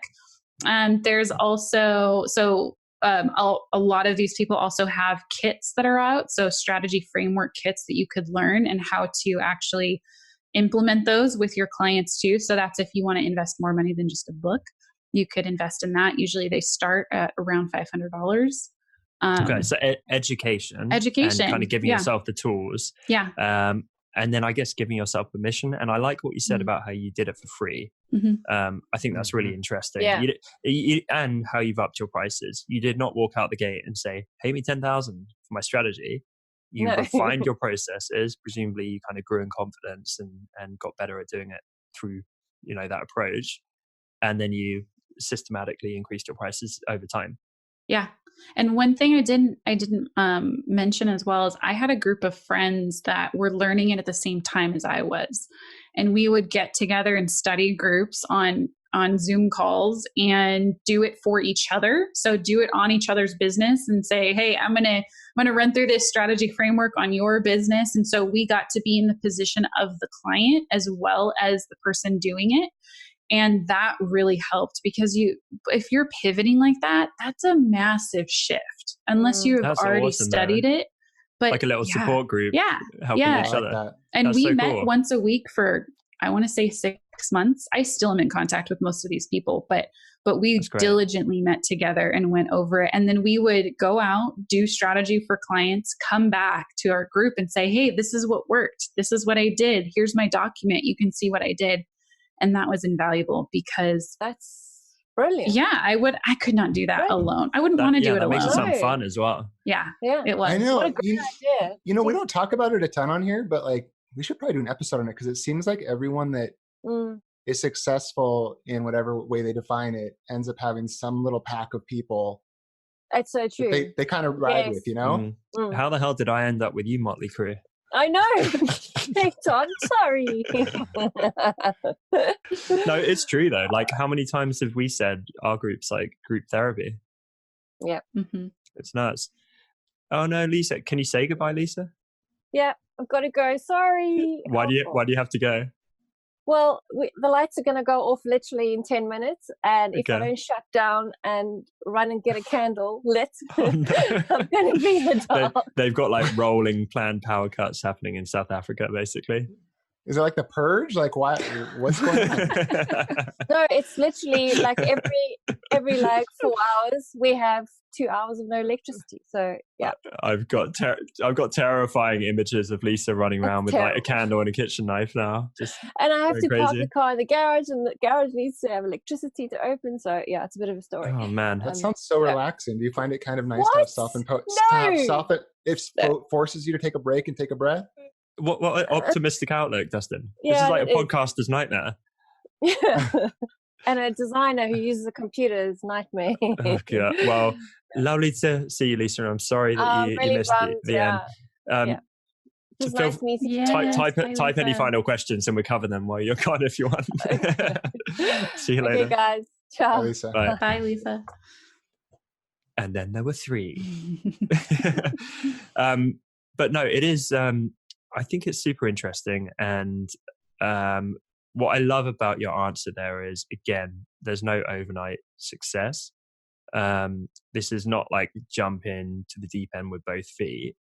There's also, a lot of these people also have kits that are out. So strategy framework kits that you could learn and how to actually implement those with your clients too. So that's if you want to invest more money than just a book, you could invest in that. Usually they start at around $500. Okay. So education. And kind of giving yourself the tools. Yeah. And then I guess giving yourself permission. And I like what you said about how you did it for free. I think that's really interesting. Yeah. And how you've upped your prices. You did not walk out the gate and say, pay me $10,000 for my strategy. You refined your processes. Presumably you kind of grew in confidence and got better at doing it through, that approach. And then you systematically increased your prices over time. Yeah. And one thing I didn't mention as well is I had a group of friends that were learning it at the same time as I was. And we would get together and study groups on Zoom calls and do it for each other. So do it on each other's business and say, hey, I'm going to run through this strategy framework on your business. And so we got to be in the position of the client as well as the person doing it. And that really helped because if you're pivoting like that, that's a massive shift unless you have already studied it. But like a little support group, helping each other. That. And that's we so met cool. once a week for, I want to say 6 months. I still am in contact with most of these people, but we diligently met together and went over it. And then we would go out, do strategy for clients, come back to our group and say, hey, this is what worked. This is what I did. Here's my document. You can see what I did. And that was invaluable because that's brilliant. Yeah, I could not do that alone. I wouldn't want to do it alone. That makes it sound fun as well. Yeah, it was. I know. What a great idea. We don't talk about it a ton on here, but like we should probably do an episode on it because it seems like everyone that is successful in whatever way they define it ends up having some little pack of people. That's so true. They kind of ride with, How the hell did I end up with you, Motley Crew? I know. Thanks, Todd. Sorry. No, it's true though. Like, how many times have we said our group's like group therapy? Yeah. It's nuts. Oh no, Lisa. Can you say goodbye, Lisa? Yeah, I've got to go. Sorry. Why do you have to go? Well, the lights are going to go off literally in 10 minutes. And if I don't shut down and run and get a candle lit, I'm going to be in the dark. They've got like rolling planned power cuts happening in South Africa, basically. Is it like the purge? Like what's going on? No, it's literally like every like 4 hours, we have 2 hours of no electricity. So yeah. I've got terrifying images of Lisa running around with like a candle and a kitchen knife now. And I have to park the car in the garage, and the garage needs to have electricity to open. So yeah, it's a bit of a story. Oh man, that sounds so relaxing. Do you find it kind of nice to have self-imposed? No. It forces you to take a break and take a breath. What an optimistic outlook, Dustin. Yeah, this is like a podcaster's nightmare. Yeah. And a designer who uses a computer is nightmare. Okay. Well, lovely to see you, Lisa. I'm sorry that you missed the end. It was nice meeting you. Type any final questions and we'll cover them while you're gone if you want. See you later. Okay, guys. Ciao. Bye, Lisa. Bye, Lisa. And then there were 3. But no, it is... I think it's super interesting. And what I love about your answer there is, again, there's no overnight success. This is not like jump in to the deep end with both feet.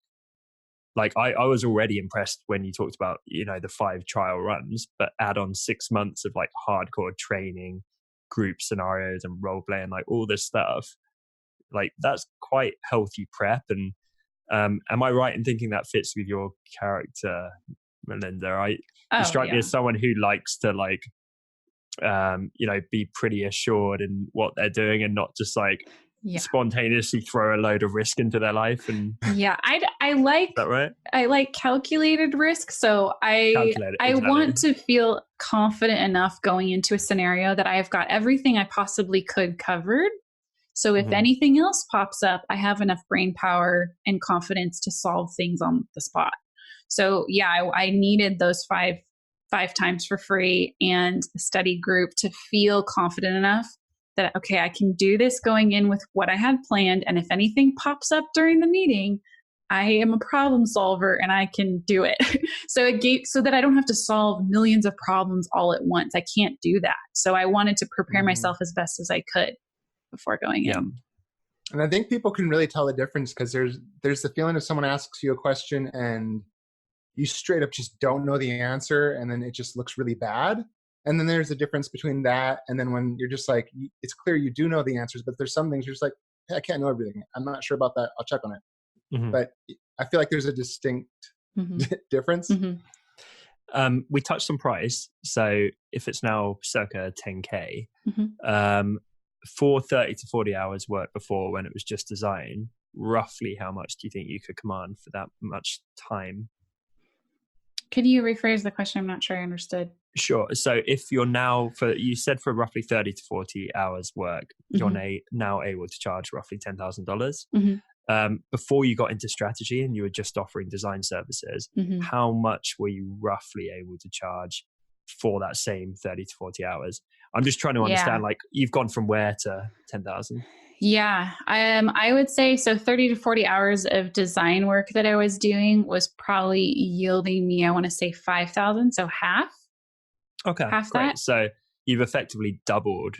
Like I was already impressed when you talked about, the 5 trial runs, but add on 6 months of like hardcore training, group scenarios and role play and like all this stuff. Like that's quite healthy prep. And am I right in thinking that fits with your character, Melinda? You strike me as someone who likes to like be pretty assured in what they're doing and not just like spontaneously throw a load of risk into their life. And I like is that right? I like calculated risk. So I want to feel confident enough going into a scenario that I have got everything I possibly could covered. So if anything else pops up, I have enough brain power and confidence to solve things on the spot. So I needed those five times for free and a study group to feel confident enough that, okay, I can do this going in with what I had planned. And if anything pops up during the meeting, I am a problem solver and I can do it. So that I don't have to solve millions of problems all at once. I can't do that. So I wanted to prepare myself as best as I could before going in. And I think people can really tell the difference, because there's the feeling if someone asks you a question and you straight up just don't know the answer, and then it just looks really bad. And then there's a difference between that and then when you're just like, it's clear you do know the answers, but there's some things you're just like, hey, I can't know everything. I'm not sure about that. I'll check on it. But I feel like there's a distinct difference. We touched on price. So if it's now circa 10K, for 30 to 40 hours work before, when it was just design, roughly how much do you think you could command for that much time? Could you rephrase the question? I'm not sure I understood. Sure. So if you're now, you said for roughly 30 to 40 hours work, you're now able to charge roughly $10,000. Before you got into strategy and you were just offering design services, how much were you roughly able to charge for that same 30 to 40 hours? I'm just trying to understand, like, you've gone from where to 10,000? Yeah, I would say so 30 to 40 hours of design work that I was doing was probably yielding me, I want to say 5,000. So half. Okay, half great. That. So you've effectively doubled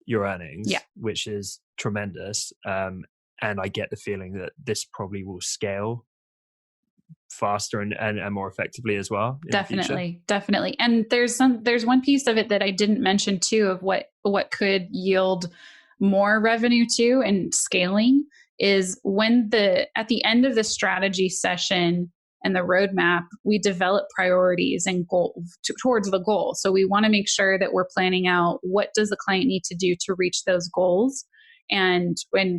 your earnings, which is tremendous. And I get the feeling that this probably will scale faster and more effectively as well. Definitely. And there's one piece of it that I didn't mention too, of what could yield more revenue to and scaling is when at the end of the strategy session and the roadmap, we develop priorities and goals towards the goal. So we want to make sure that we're planning out what does the client need to do to reach those goals, and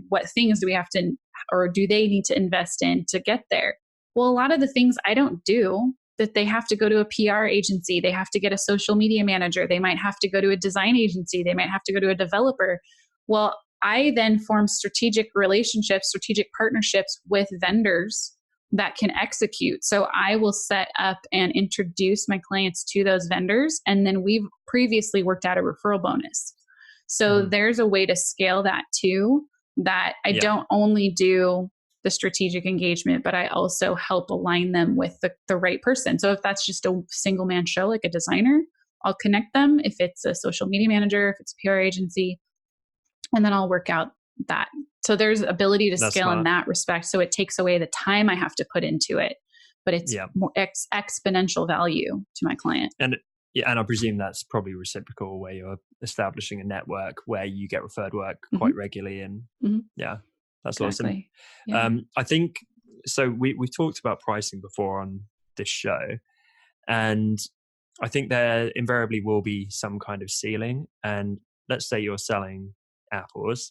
what things do we have to, or do they need to invest in to get there? Well, a lot of the things I don't do, that they have to go to a PR agency, they have to get a social media manager, they might have to go to a design agency, they might have to go to a developer. Well, I then form strategic relationships, strategic partnerships with vendors that can execute. So I will set up and introduce my clients to those vendors. And then we've previously worked out a referral bonus. So there's a way to scale that too, that I don't only do the strategic engagement, but I also help align them with the right person. So if that's just a single man show, like a designer, I'll connect them. If it's a social media manager, if it's a PR agency, and then I'll work out that. So there's ability to scale in that respect. So it takes away the time I have to put into it, but it's more exponential value to my client. And I presume that's probably reciprocal, where you're establishing a network where you get referred work quite regularly. And that's awesome. Yeah. I think, so we've talked about pricing before on this show, and I think there invariably will be some kind of ceiling. And let's say you're selling apples,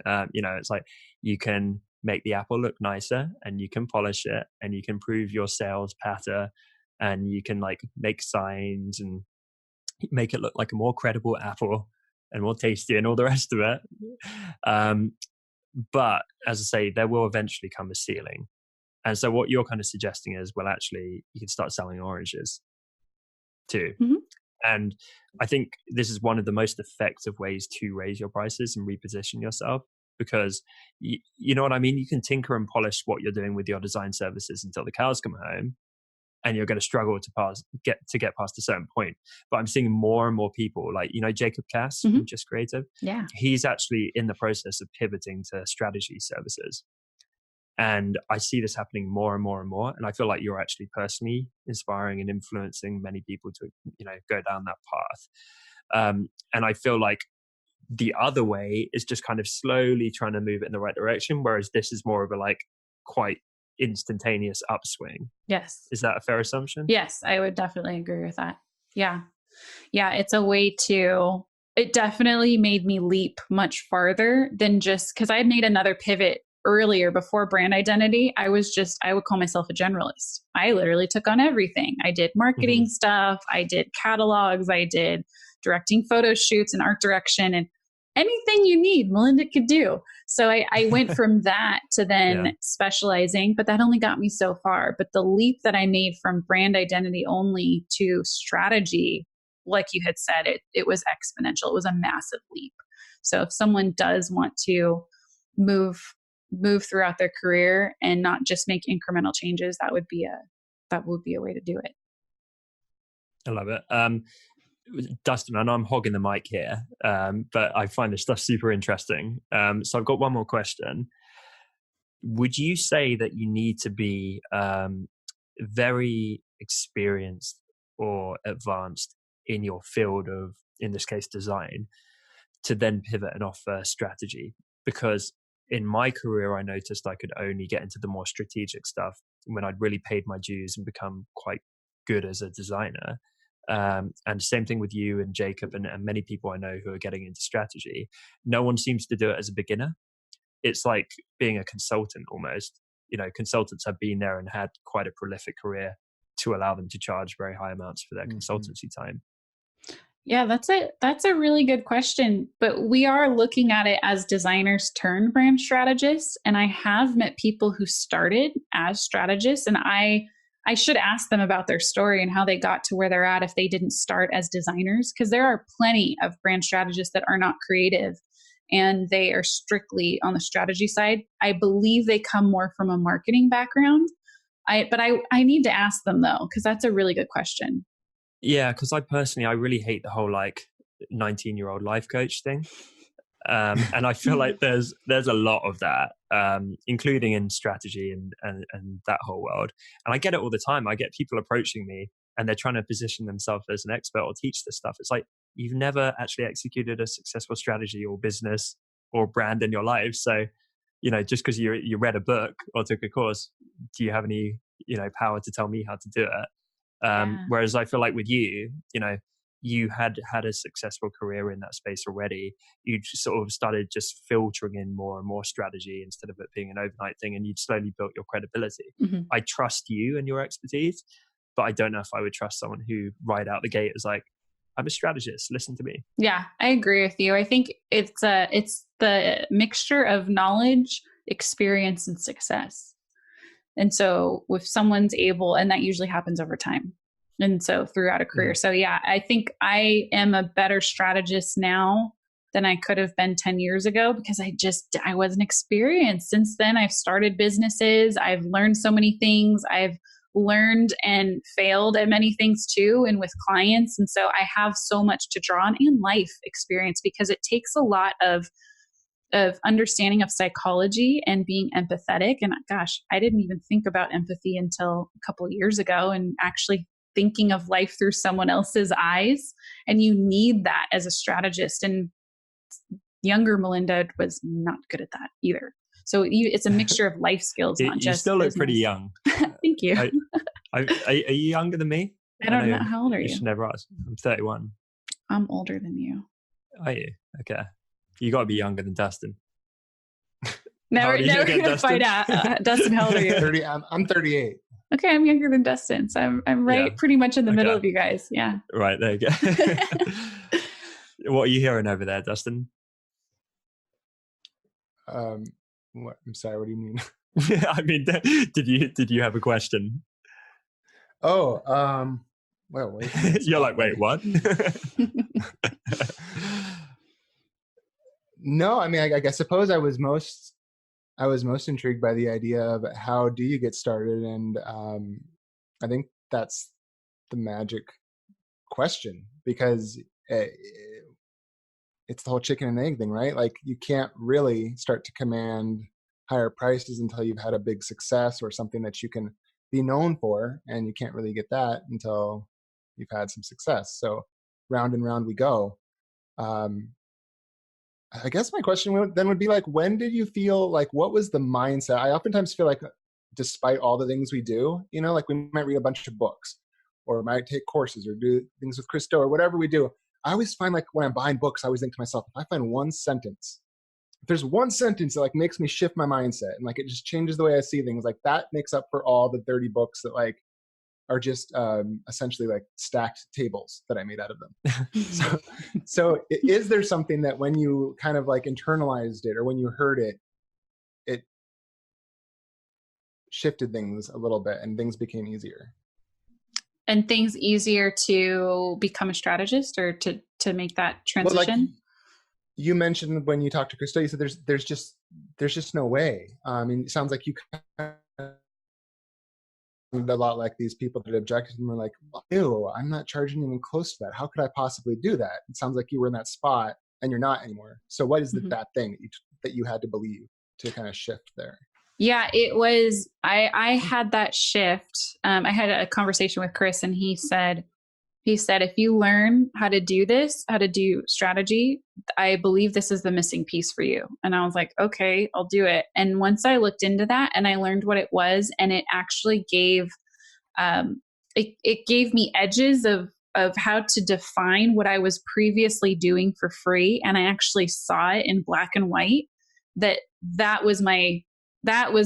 it's like you can make the apple look nicer and you can polish it and you can prove your sales patter and you can like make signs and make it look like a more credible apple and more tasty and all the rest of it. But as I say, there will eventually come a ceiling. And so what you're kind of suggesting is, well, actually you can start selling oranges too. And I think this is one of the most effective ways to raise your prices and reposition yourself, because you know what I mean? You can tinker and polish what you're doing with your design services until the cows come home, and you're going to struggle to get past a certain point. But I'm seeing more and more people, like, Jacob Cass from Just Creative. Yeah. He's actually in the process of pivoting to strategy services. And I see this happening more and more and more. And I feel like you're actually personally inspiring and influencing many people to, go down that path. And I feel like the other way is just kind of slowly trying to move it in the right direction. Whereas this is more of a quite instantaneous upswing. Yes. Is that a fair assumption? Yes, I would definitely agree with that. Yeah. Yeah, it's a way to, it definitely made me leap much farther than just because I had made another pivot earlier before brand identity. I would call myself a generalist. I literally took on everything. I did marketing stuff, I did catalogs, I did directing photo shoots and art direction, and anything you need, Melinda could do. So I went from that to then specializing, but that only got me so far. But the leap that I made from brand identity only to strategy, like you had said, it was exponential. It was a massive leap. So if someone does want to move throughout their career and not just make incremental changes, that would be a way to do it. I love it. Dustin, I know I'm hogging the mic here, but I find this stuff super interesting. So I've got one more question. Would you say that you need to be very experienced or advanced in your field of, in this case, design, to then pivot and offer strategy? Because in my career, I noticed I could only get into the more strategic stuff when I'd really paid my dues and become quite good as a designer. And same thing with you and Jacob and many people I know who are getting into strategy. No one seems to do it as a beginner. It's like being a consultant almost. You know, consultants have been there and had quite a prolific career to allow them to charge very high amounts for their consultancy time. Yeah, that's a really good question. But we are looking at it as designers turn brand strategists. And I have met people who started as strategists, and I should ask them about their story and how they got to where they're at if they didn't start as designers, because there are plenty of brand strategists that are not creative and they are strictly on the strategy side. I believe they come more from a marketing background. But I need to ask them though, because that's a really good question. Yeah, because I really hate the whole like 19-year-old life coach thing. And I feel like there's a lot of that, including in strategy and that whole world. And I get it all the time. I get people approaching me and they're trying to position themselves as an expert or teach this stuff. It's like, you've never actually executed a successful strategy or business or brand in your life. So, you know, just because you read a book or took a course, do you have any, power to tell me how to do it? Whereas I feel like with you, you had a successful career in that space already. You sort of started just filtering in more and more strategy instead of it being an overnight thing, and you'd slowly built your credibility. I trust you and your expertise, but I don't know if I would trust someone who right out the gate is like, I'm a strategist, listen to me. Yeah, I agree with you. I think it's the mixture of knowledge, experience, and success. And so if someone's able, and that usually happens over time, and so throughout a career. So yeah, I think I am a better strategist now than I could have been 10 years ago, because I wasn't experienced. Since then, I've started businesses. I've learned so many things. I've learned and failed at many things too, and with clients. And so I have so much to draw on, and life experience, because it takes a lot of understanding of psychology and being empathetic. And gosh, I didn't even think about empathy until a couple of years ago, and actually thinking of life through someone else's eyes. And you need that as a strategist. And younger Melinda was not good at that either. So it's a mixture of life skills, not just. You still look business. Pretty young. Thank you. Are you younger than me? I don't know. How old are you? You should never ask. I'm 31. I'm older than you. Are you? Okay. You got to be younger than Dustin. Never gonna find out. Dustin, how old are you? 30. I'm 38. Okay, I'm younger than Dustin, so I'm right pretty much in the middle of you guys. Yeah. Right, there you go. What are you hearing over there, Dustin? What? I'm sorry. What do you mean? I mean, did you have a question? Oh, well, wait. You're like, wait, what? No, I mean, I suppose I was most intrigued by the idea of how do you get started, and I think that's the magic question, because it's the whole chicken and egg thing, right? Like, you can't really start to command higher prices until you've had a big success or something that you can be known for, and you can't really get that until you've had some success. So round and round we go. I guess my question would be like, when did you feel like, what was the mindset? I oftentimes feel like, despite all the things we do, like we might read a bunch of books, or might take courses or do things with Christo or whatever we do, I always find like when I'm buying books, I always think to myself, if I find one sentence, if there's one sentence that like makes me shift my mindset and like it just changes the way I see things, like that makes up for all the 30 books that like are just essentially like stacked tables that I made out of them. So is there something that when you kind of like internalized it or when you heard it, it shifted things a little bit and things became easier? And things easier to become a strategist or to make that transition? Well, like you mentioned when you talked to Christo, you said there's just no way. I mean, it sounds like you kind of a lot like these people that objected and were like, ew, I'm not charging even close to that. How could I possibly do that? It sounds like you were in that spot and you're not anymore. So what is that thing that you had to believe to kind of shift there? Yeah, it was, I had that shift. I had a conversation with Chris and he said, if you learn how to do this, how to do strategy, I believe this is the missing piece for you. And I was like, okay, I'll do it. And once I looked into that and I learned what it was, and it actually gave, it gave me edges of how to define what I was previously doing for free. And I actually saw it in black and white, that was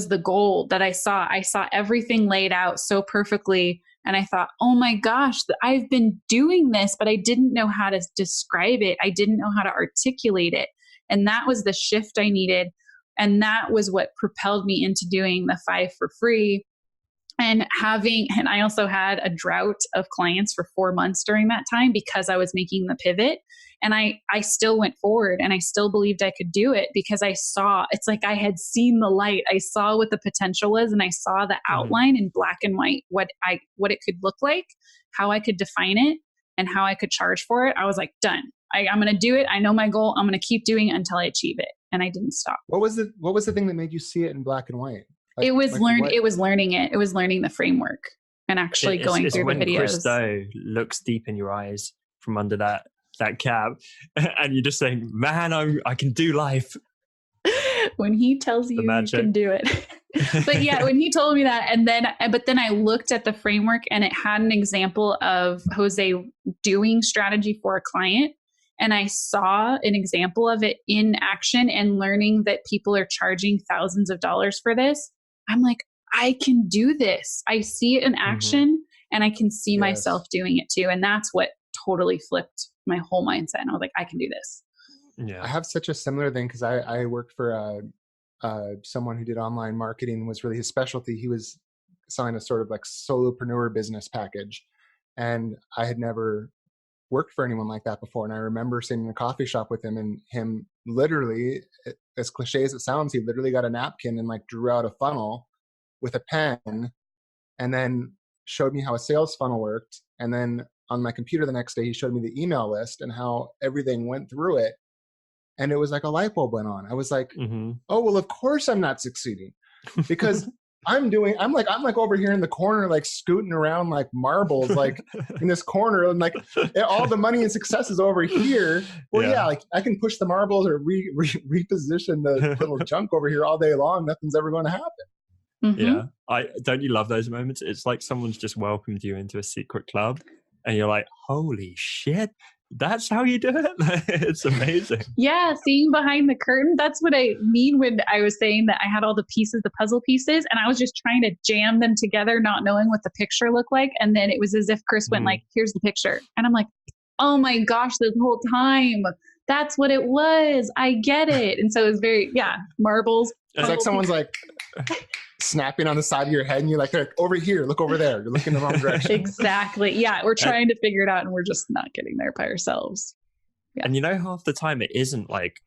the goal that I saw. I saw everything laid out so perfectly. And I thought, oh my gosh, I've been doing this, but I didn't know how to describe it. I didn't know how to articulate it. And that was the shift I needed. And that was what propelled me into doing the 5 for free. And I also had a drought of clients for 4 months during that time because I was making the pivot. And I still went forward and I still believed I could do it because I saw, it's like I had seen the light. I saw what the potential was and I saw the outline in black and white, what it could look like, how I could define it and how I could charge for it. I was like, done. I'm going to do it. I know my goal. I'm going to keep doing it until I achieve it. And I didn't stop. What was the thing that made you see it in black and white? It was learning it. It was learning the framework and actually going through the videos. Christo looks deep in your eyes from under that cap and you're just saying, man, I can do life. When he tells you you can do it. But yeah, when he told me that, but then I looked at the framework and it had an example of Jose doing strategy for a client. And I saw an example of it in action and learning that people are charging thousands of dollars for this. I'm like, I can do this. I see it in action and I can see myself doing it too. And that's what totally flipped my whole mindset. And I was like, I can do this. Yeah. I have such a similar thing because I worked for someone who did online marketing, was really his specialty. He was selling a sort of like solopreneur business package. And I had never worked for anyone like that before. And I remember sitting in a coffee shop with him and him literally, as cliche as it sounds, he literally got a napkin and like drew out a funnel with a pen and then showed me how a sales funnel worked. And then on my computer the next day, he showed me the email list and how everything went through it. And it was like a light bulb went on. I was like, oh, well, of course I'm not succeeding because I'm like over here in the corner, like scooting around like marbles, like in this corner, and like all the money and success is over here. Well, yeah, like I can push the marbles or reposition the little junk over here all day long. Nothing's ever going to happen. Yeah. Don't you love those moments? It's like someone's just welcomed you into a secret club and you're like, holy shit. That's how you do it? It's amazing. Yeah, seeing behind the curtain. That's what I mean when I was saying that I had all the pieces, the puzzle pieces, and I was just trying to jam them together, not knowing what the picture looked like. And then it was as if Chris went like, here's the picture. And I'm like, oh my gosh, this whole time, that's what it was. I get it. And so it was very, marbles. It's like someone's like snapping on the side of your head and you're like, over here, look over there. You're looking in the wrong direction. Exactly. Yeah. We're trying to figure it out and we're just not getting there by ourselves. Yeah. And half the time it isn't like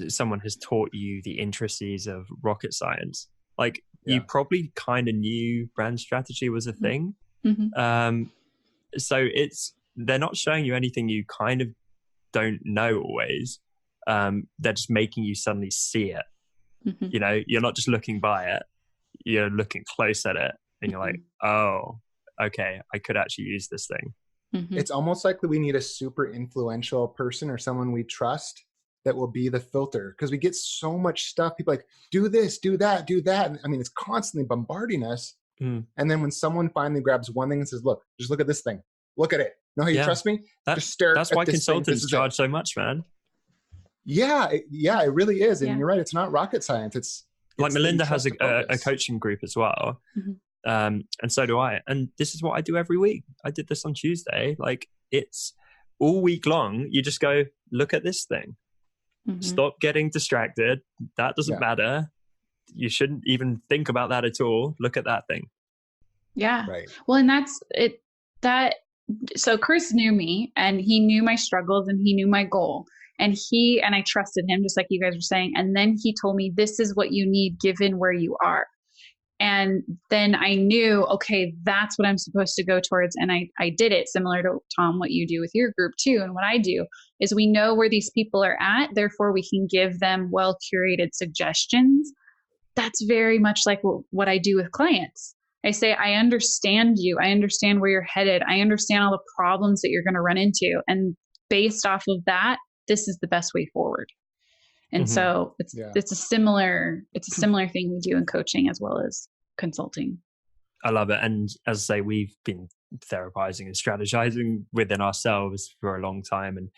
someone has taught you the intricacies of rocket science. Like you probably kind of knew brand strategy was a thing. So they're not showing you anything you kind of don't know always. They're just making you suddenly see it. You're not just looking by it. You're looking close at it and you're like, oh, okay, I could actually use this thing. It's almost like we need a super influential person or someone we trust that will be the filter because we get so much stuff. People like, do this, do that, do that. And, I mean, it's constantly bombarding us. And then when someone finally grabs one thing and says, look, just look at this thing. Look at it. Know how you trust me? Just stare that's at why this consultants thing. charge so much, man. Yeah, it really is. And Yeah. you're right. It's not rocket science. It's like Melinda that has a coaching group as well. Mm-hmm. And so do I. And this is what I do every week. I did this on Tuesday. Like, it's all week long. You just go, look at this thing. Mm-hmm. Stop getting distracted. That doesn't matter. You shouldn't even think about that at all. Look at that thing. Yeah. Right. Well, and that's it. So Chris knew me, and he knew my struggles, and he knew my goal, and I trusted him, just like you guys were saying. And then he told me, this is what you need given where you are. And then I knew, okay, that's what I'm supposed to go towards. And I did it, similar to Tom, what you do with your group too. And what I do is, we know where these people are at. Therefore, we can give them well-curated suggestions. That's very much like what I do with clients. I say, I understand you. I understand where you're headed. I understand all the problems that you're going to run into. And based off of that, this is the best way forward. And so it's a similar thing we do in coaching as well as consulting. I love it. And as I say, we've been therapizing and strategizing within ourselves for a long time. And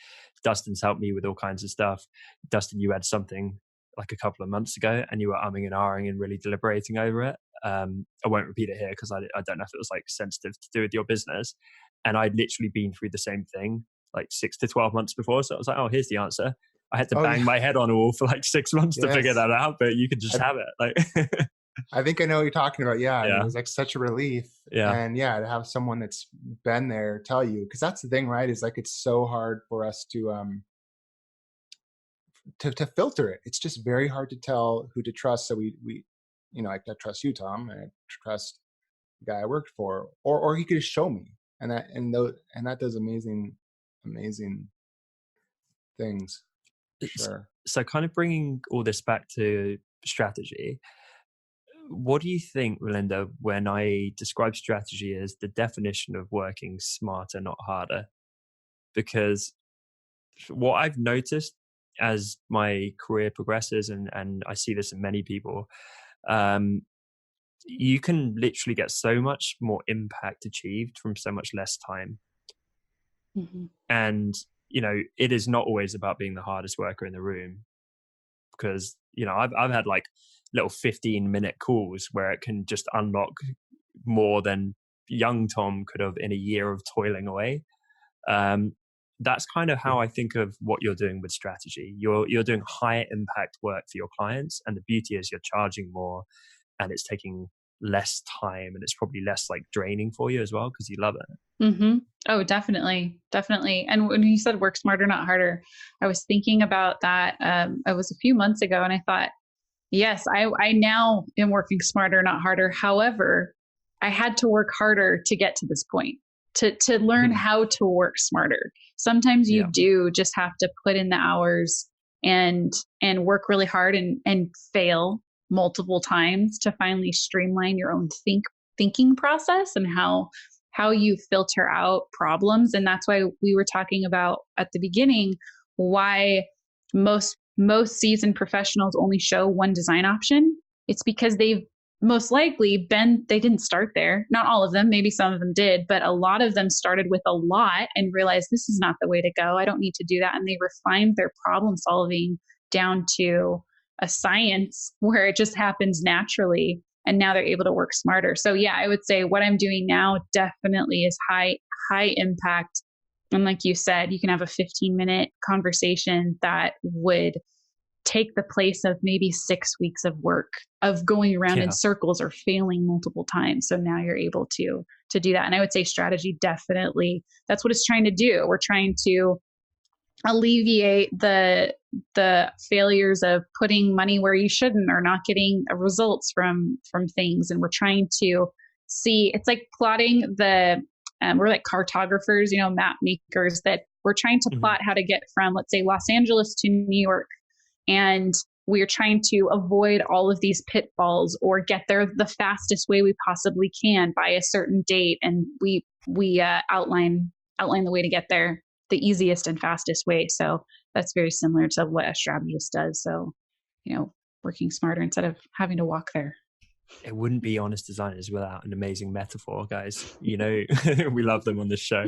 Dustin's helped me with all kinds of stuff. Dustin, you had something like a couple of months ago, and you were umming and ahhing and really deliberating over it. I won't repeat it here because I don't know if it was like sensitive to do with your business. And I'd literally been through the same thing like 6 to 12 months before. So I was like, oh, here's the answer. I had to bang my head on a wall for like 6 months to figure that out, but you could just have it. Like, I think I know what you're talking about. Yeah. It was like such a relief. Yeah. And to have someone that's been there tell you, because that's the thing, right? Is like, it's so hard for us to filter it. It's just very hard to tell who to trust. So we I trust you, Tom, and I trust the guy I worked for, or he could just show me, and that does amazing things. Sure. So kind of bringing all this back to strategy, what do you think, Melinda, when I describe strategy as the definition of working smarter, not harder? Because what I've noticed as my career progresses, and I see this in many people, you can literally get so much more impact achieved from so much less time. Mm-hmm. And it is not always about being the hardest worker in the room, because I've had like little 15-minute calls where it can just unlock more than young Tom could have in a year of toiling away. That's kind of how I think of what you're doing with strategy. You're doing higher impact work for your clients, and the beauty is you're charging more, and it's taking less time, and it's probably less like draining for you as well because you love it. Mm-hmm. Oh, definitely. And when you said work smarter, not harder, I was thinking about that. It was a few months ago, and I thought, yes, I now am working smarter, not harder. However, I had to work harder to get to this point, to learn how to work smarter. Sometimes you do just have to put in the hours and work really hard and fail multiple times to finally streamline your own thinking process and how you filter out problems. And that's why we were talking about at the beginning why most seasoned professionals only show one design option. It's because they've most likely they didn't start there. Not all of them, maybe some of them did, but a lot of them started with a lot and realized this is not the way to go. I don't need to do that. And they refined their problem solving down to a science where it just happens naturally. And now they're able to work smarter. So yeah, I would say what I'm doing now definitely is high impact. And like you said, you can have a 15-minute conversation that would take the place of maybe 6 weeks of work of going around in circles or failing multiple times. So now you're able to do that. And I would say strategy, definitely, that's what it's trying to do. We're trying to alleviate the failures of putting money where you shouldn't or not getting results from things. And we're trying to see, it's like plotting we're like cartographers, map makers, that we're trying to plot how to get from, let's say, Los Angeles to New York. And we're trying to avoid all of these pitfalls or get there the fastest way we possibly can by a certain date. And we outline the way to get there the easiest and fastest way. So that's very similar to what a strategist does. So, working smarter instead of having to walk there. it wouldn't be honest designers without an amazing metaphor, guys. You know, we love them on this show.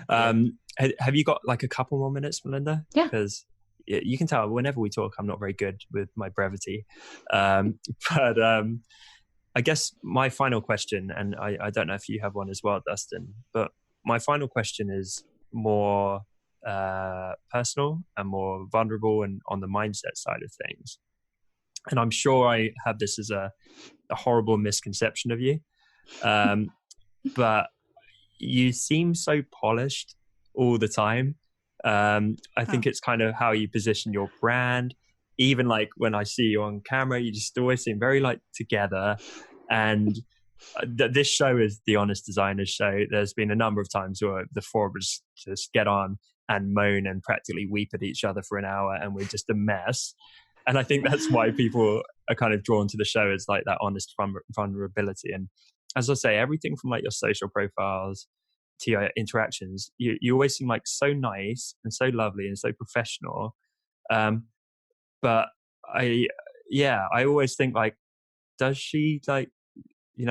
Have you got like a couple more minutes, Melinda? Yeah. Because you can tell whenever we talk, I'm not very good with my brevity. But I guess my final question, and I don't know if you have one as well, Dustin, but my final question is more personal and more vulnerable and on the mindset side of things. And I'm sure I have this as a horrible misconception of you. But you seem so polished all the time. I think it's kind of how you position your brand. Even like when I see you on camera, you just always seem very like together. And this show is the Honest Designers show. There's been a number of times where the four of us just get on and moan and practically weep at each other for an hour, and we're just a mess. And I think that's why people are kind of drawn to the show, is like that honest vulnerability. And as I say, everything from like your social profiles to your interactions, you always seem like so nice and so lovely and so professional. But I always think like, does she like,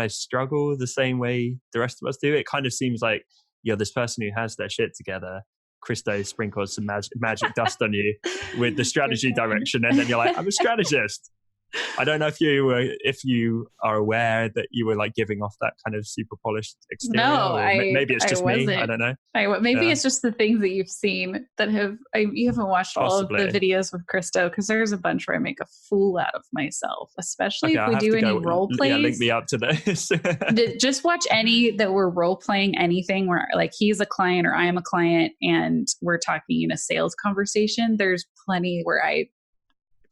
struggle the same way the rest of us do? It kind of seems like you're this person who has their shit together. Christo sprinkles some magic dust on you with the strategy direction, and then you're like, I'm a strategist. I don't know if you are aware that you were like giving off that kind of super polished exterior. No, maybe it's just me. I don't know. Maybe it's just the things that you've seen that you haven't watched Possibly. all of the videos with Christo, because there's a bunch where I make a fool out of myself, especially if we do any role plays. Yeah, link me up to this. Just watch any that we're role playing anything where like he's a client or I am a client and we're talking in a sales conversation. There's plenty where I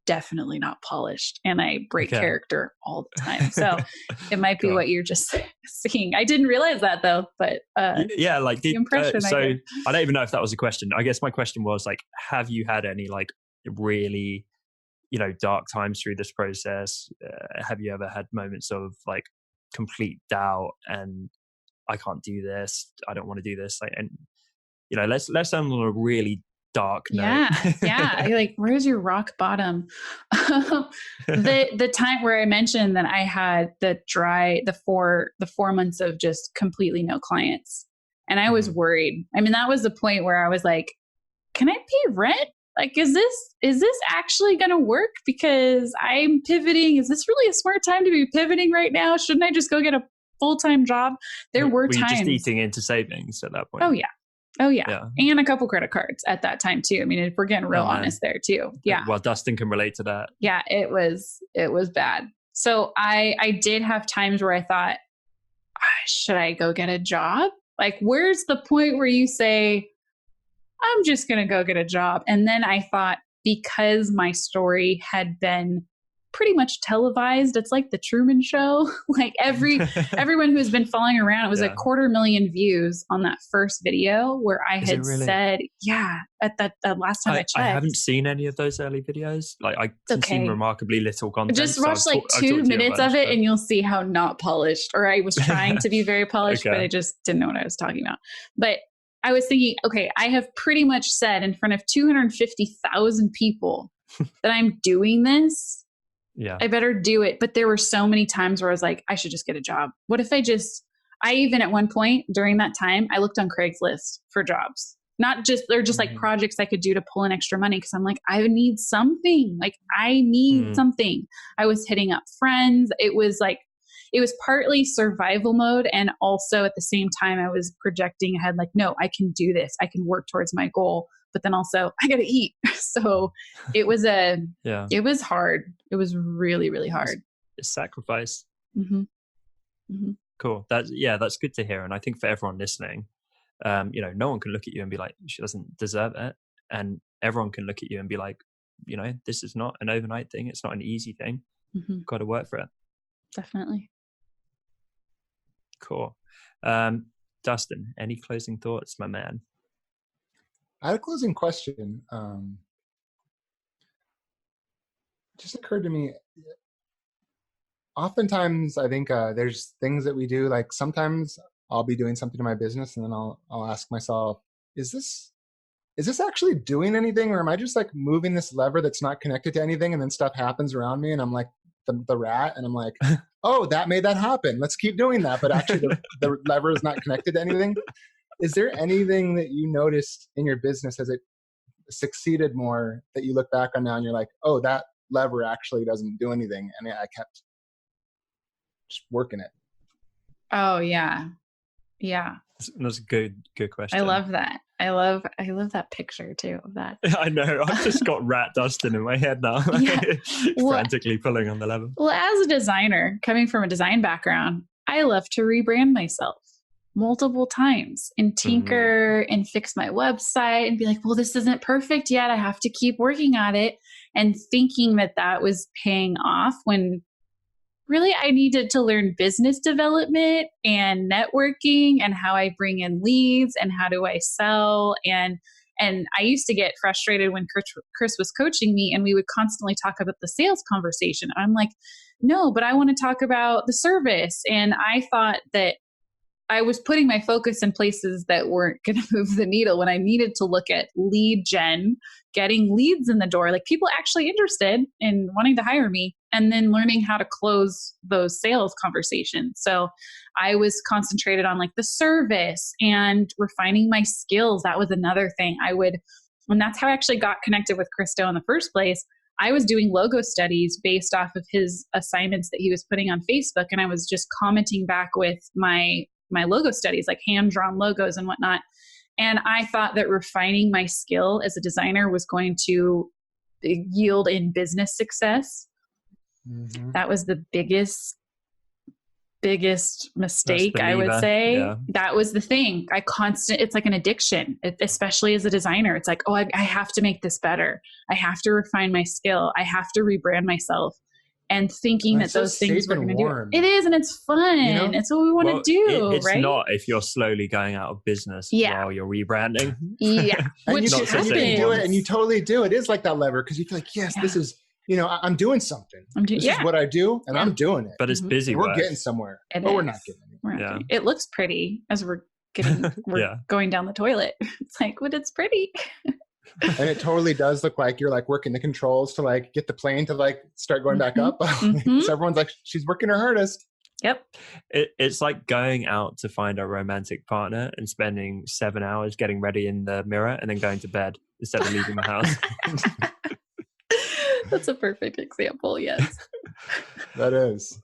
definitely not polished and I break character all the time. So it might be what you're just seeing. I didn't realize that though, but like the impression. I don't even know if that was a question. I guess my question was like, have you had any like really, dark times through this process? Have you ever had moments of like complete doubt and I can't do this, I don't want to do this, like, and let's end on a really dark note. Yeah. Like, where's your rock bottom? The time where I mentioned that I had the 4 months of just completely no clients, and I was worried. I mean, that was the point where I was like, can I pay rent? Like, is this actually going to work? Because I'm pivoting. Is this really a smart time to be pivoting right now? Shouldn't I just go get a full-time job? Were times just eating into savings at that point. Oh yeah. And a couple credit cards at that time too. I mean, if we're getting real honest there too. Yeah. Well, Dustin can relate to that. Yeah, it was bad. So I did have times where I thought, should I go get a job? Like, where's the point where you say, I'm just going to go get a job? And then I thought, because my story had been pretty much televised, it's like the Truman Show. Like everyone who's been following around, it was 250,000 views on that first video where I had said, at that last time I checked. I haven't seen any of those early videos. Like I consume remarkably little content. Just watch so like 2 minutes of it and you'll see how not polished, or I was trying to be very polished, but I just didn't know what I was talking about. But I was thinking, okay, I have pretty much said in front of 250,000 people that I'm doing this. Yeah, I better do it. But there were so many times where I was like, I should just get a job. What if I even at one point during that time, I looked on Craigslist for jobs. They're just like projects I could do to pull in extra money. Cause I'm like, I need something. Like I need something. I was hitting up friends. It was partly survival mode. And also at the same time, I was projecting ahead, like, no, I can do this. I can work towards my goal. But then also I got to eat. So it was it was hard. It was really, really hard. It's sacrifice. Mm-hmm. Cool. That's good to hear. And I think for everyone listening, no one can look at you and be like, she doesn't deserve it. And everyone can look at you and be like, this is not an overnight thing. It's not an easy thing. You've got to work for it. Definitely. Cool. Dustin, any closing thoughts, my man? I had a closing question. It just occurred to me, oftentimes I think there's things that we do, like sometimes I'll be doing something to my business and then I'll ask myself, is this actually doing anything, or am I just like moving this lever that's not connected to anything, and then stuff happens around me and I'm like the rat, and I'm like, oh, that made that happen. Let's keep doing that. But actually the lever is not connected to anything. Is there anything that you noticed in your business as it succeeded more that you look back on now and you're like, oh, that lever actually doesn't do anything, and I kept just working it? Oh yeah. That's a good question. I love that. I love that picture too of that. I know. I've just got rat dusting in my head now. Frantically pulling on the lever. Well, as a designer, coming from a design background, I love to rebrand myself multiple times and tinker and fix my website and be like, well, this isn't perfect yet. I have to keep working at it. And thinking that was paying off when really I needed to learn business development and networking and how I bring in leads and how do I sell. And I used to get frustrated when Chris was coaching me and we would constantly talk about the sales conversation. I'm like, no, but I want to talk about the service. And I thought that I was putting my focus in places that weren't going to move the needle when I needed to look at lead gen, getting leads in the door, like people actually interested in wanting to hire me, and then learning how to close those sales conversations. So I was concentrated on like the service and refining my skills. That was another thing and that's how I actually got connected with Christo in the first place. I was doing logo studies based off of his assignments that he was putting on Facebook. And I was just commenting back with my logo studies, like hand-drawn logos and whatnot. And I thought that refining my skill as a designer was going to yield in business success. Mm-hmm. That was the biggest mistake, I would say. Yeah. That was the thing. It's like an addiction, especially as a designer. It's like, oh, I have to make this better. I have to refine my skill. I have to rebrand myself. And thinking that those things were going to do it is, and it's fun. You know? It's what we want to do, it's right? It's not if you're slowly going out of business while you're rebranding. Yeah, which happens. You do it, and you totally do. It is like that lever because you feel like, yes, this is, I'm doing something. This is what I do, and I'm doing it. But it's busy. We're getting somewhere, but we're not getting anywhere. It looks pretty as we're going down the toilet. It's like, but it's pretty. And it totally does look like you're like working the controls to like get the plane to like start going back up. So everyone's like, she's working her hardest. Yep. It's like going out to find a romantic partner and spending 7 hours getting ready in the mirror and then going to bed instead of leaving the house. That's a perfect example. Yes. That is.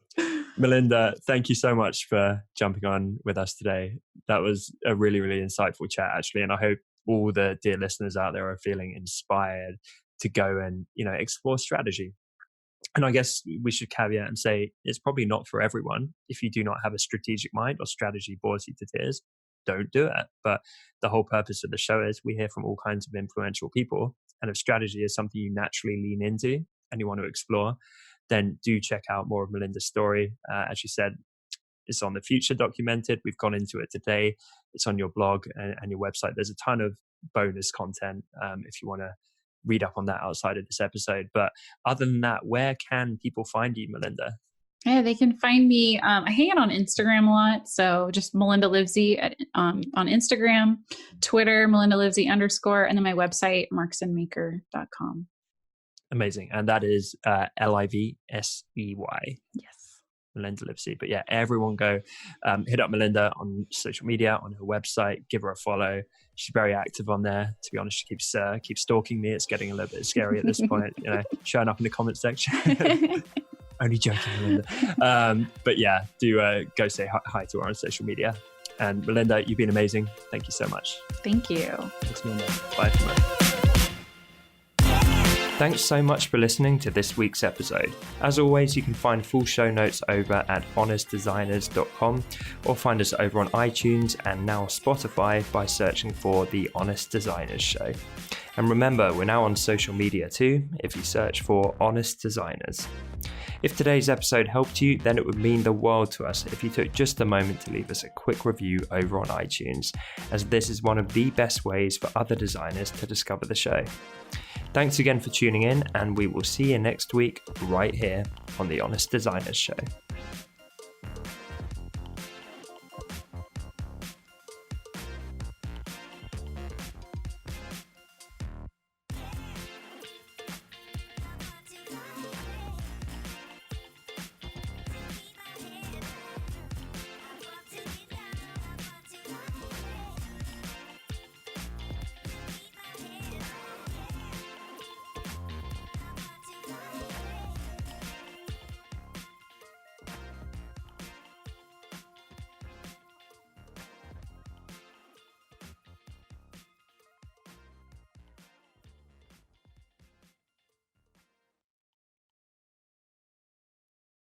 Melinda, thank you so much for jumping on with us today. That was a really, really insightful chat, actually. And I hope all the dear listeners out there are feeling inspired to go and, explore strategy. And I guess we should caveat and say it's probably not for everyone. If you do not have a strategic mind or strategy bores you to tears, don't do it. But the whole purpose of the show is we hear from all kinds of influential people. And if strategy is something you naturally lean into and you want to explore, then do check out more of Melinda's story. As she said, it's on the future documented. We've gone into it today. It's on your blog and your website. There's a ton of bonus content if you want to read up on that outside of this episode. But other than that, where can people find you, Melinda? Yeah, they can find me. I hang out on Instagram a lot. So just Melinda Livsey on Instagram, Twitter, Melinda Livsey _, and then my website, marksandmaker.com. Amazing. And that is Livsey. Yes. Melinda Livsey. But yeah, everyone go hit up Melinda on social media, on her website, give her a follow. She's very active on there. To be honest, she keeps stalking me. It's getting a little bit scary at this point, showing up in the comment section. Only joking, Melinda. But yeah, do go say hi to her on social media. And Melinda, you've been amazing. Thank you so much. Thank you. Thanks, Melinda. Bye for now. Thanks so much for listening to this week's episode. As always, you can find full show notes over at honestdesigners.com or find us over on iTunes and now Spotify by searching for The Honest Designers Show. And remember, we're now on social media too, if you search for Honest Designers. If today's episode helped you, then it would mean the world to us if you took just a moment to leave us a quick review over on iTunes, as this is one of the best ways for other designers to discover the show. Thanks again for tuning in, and we will see you next week right here on The Honest Designers Show.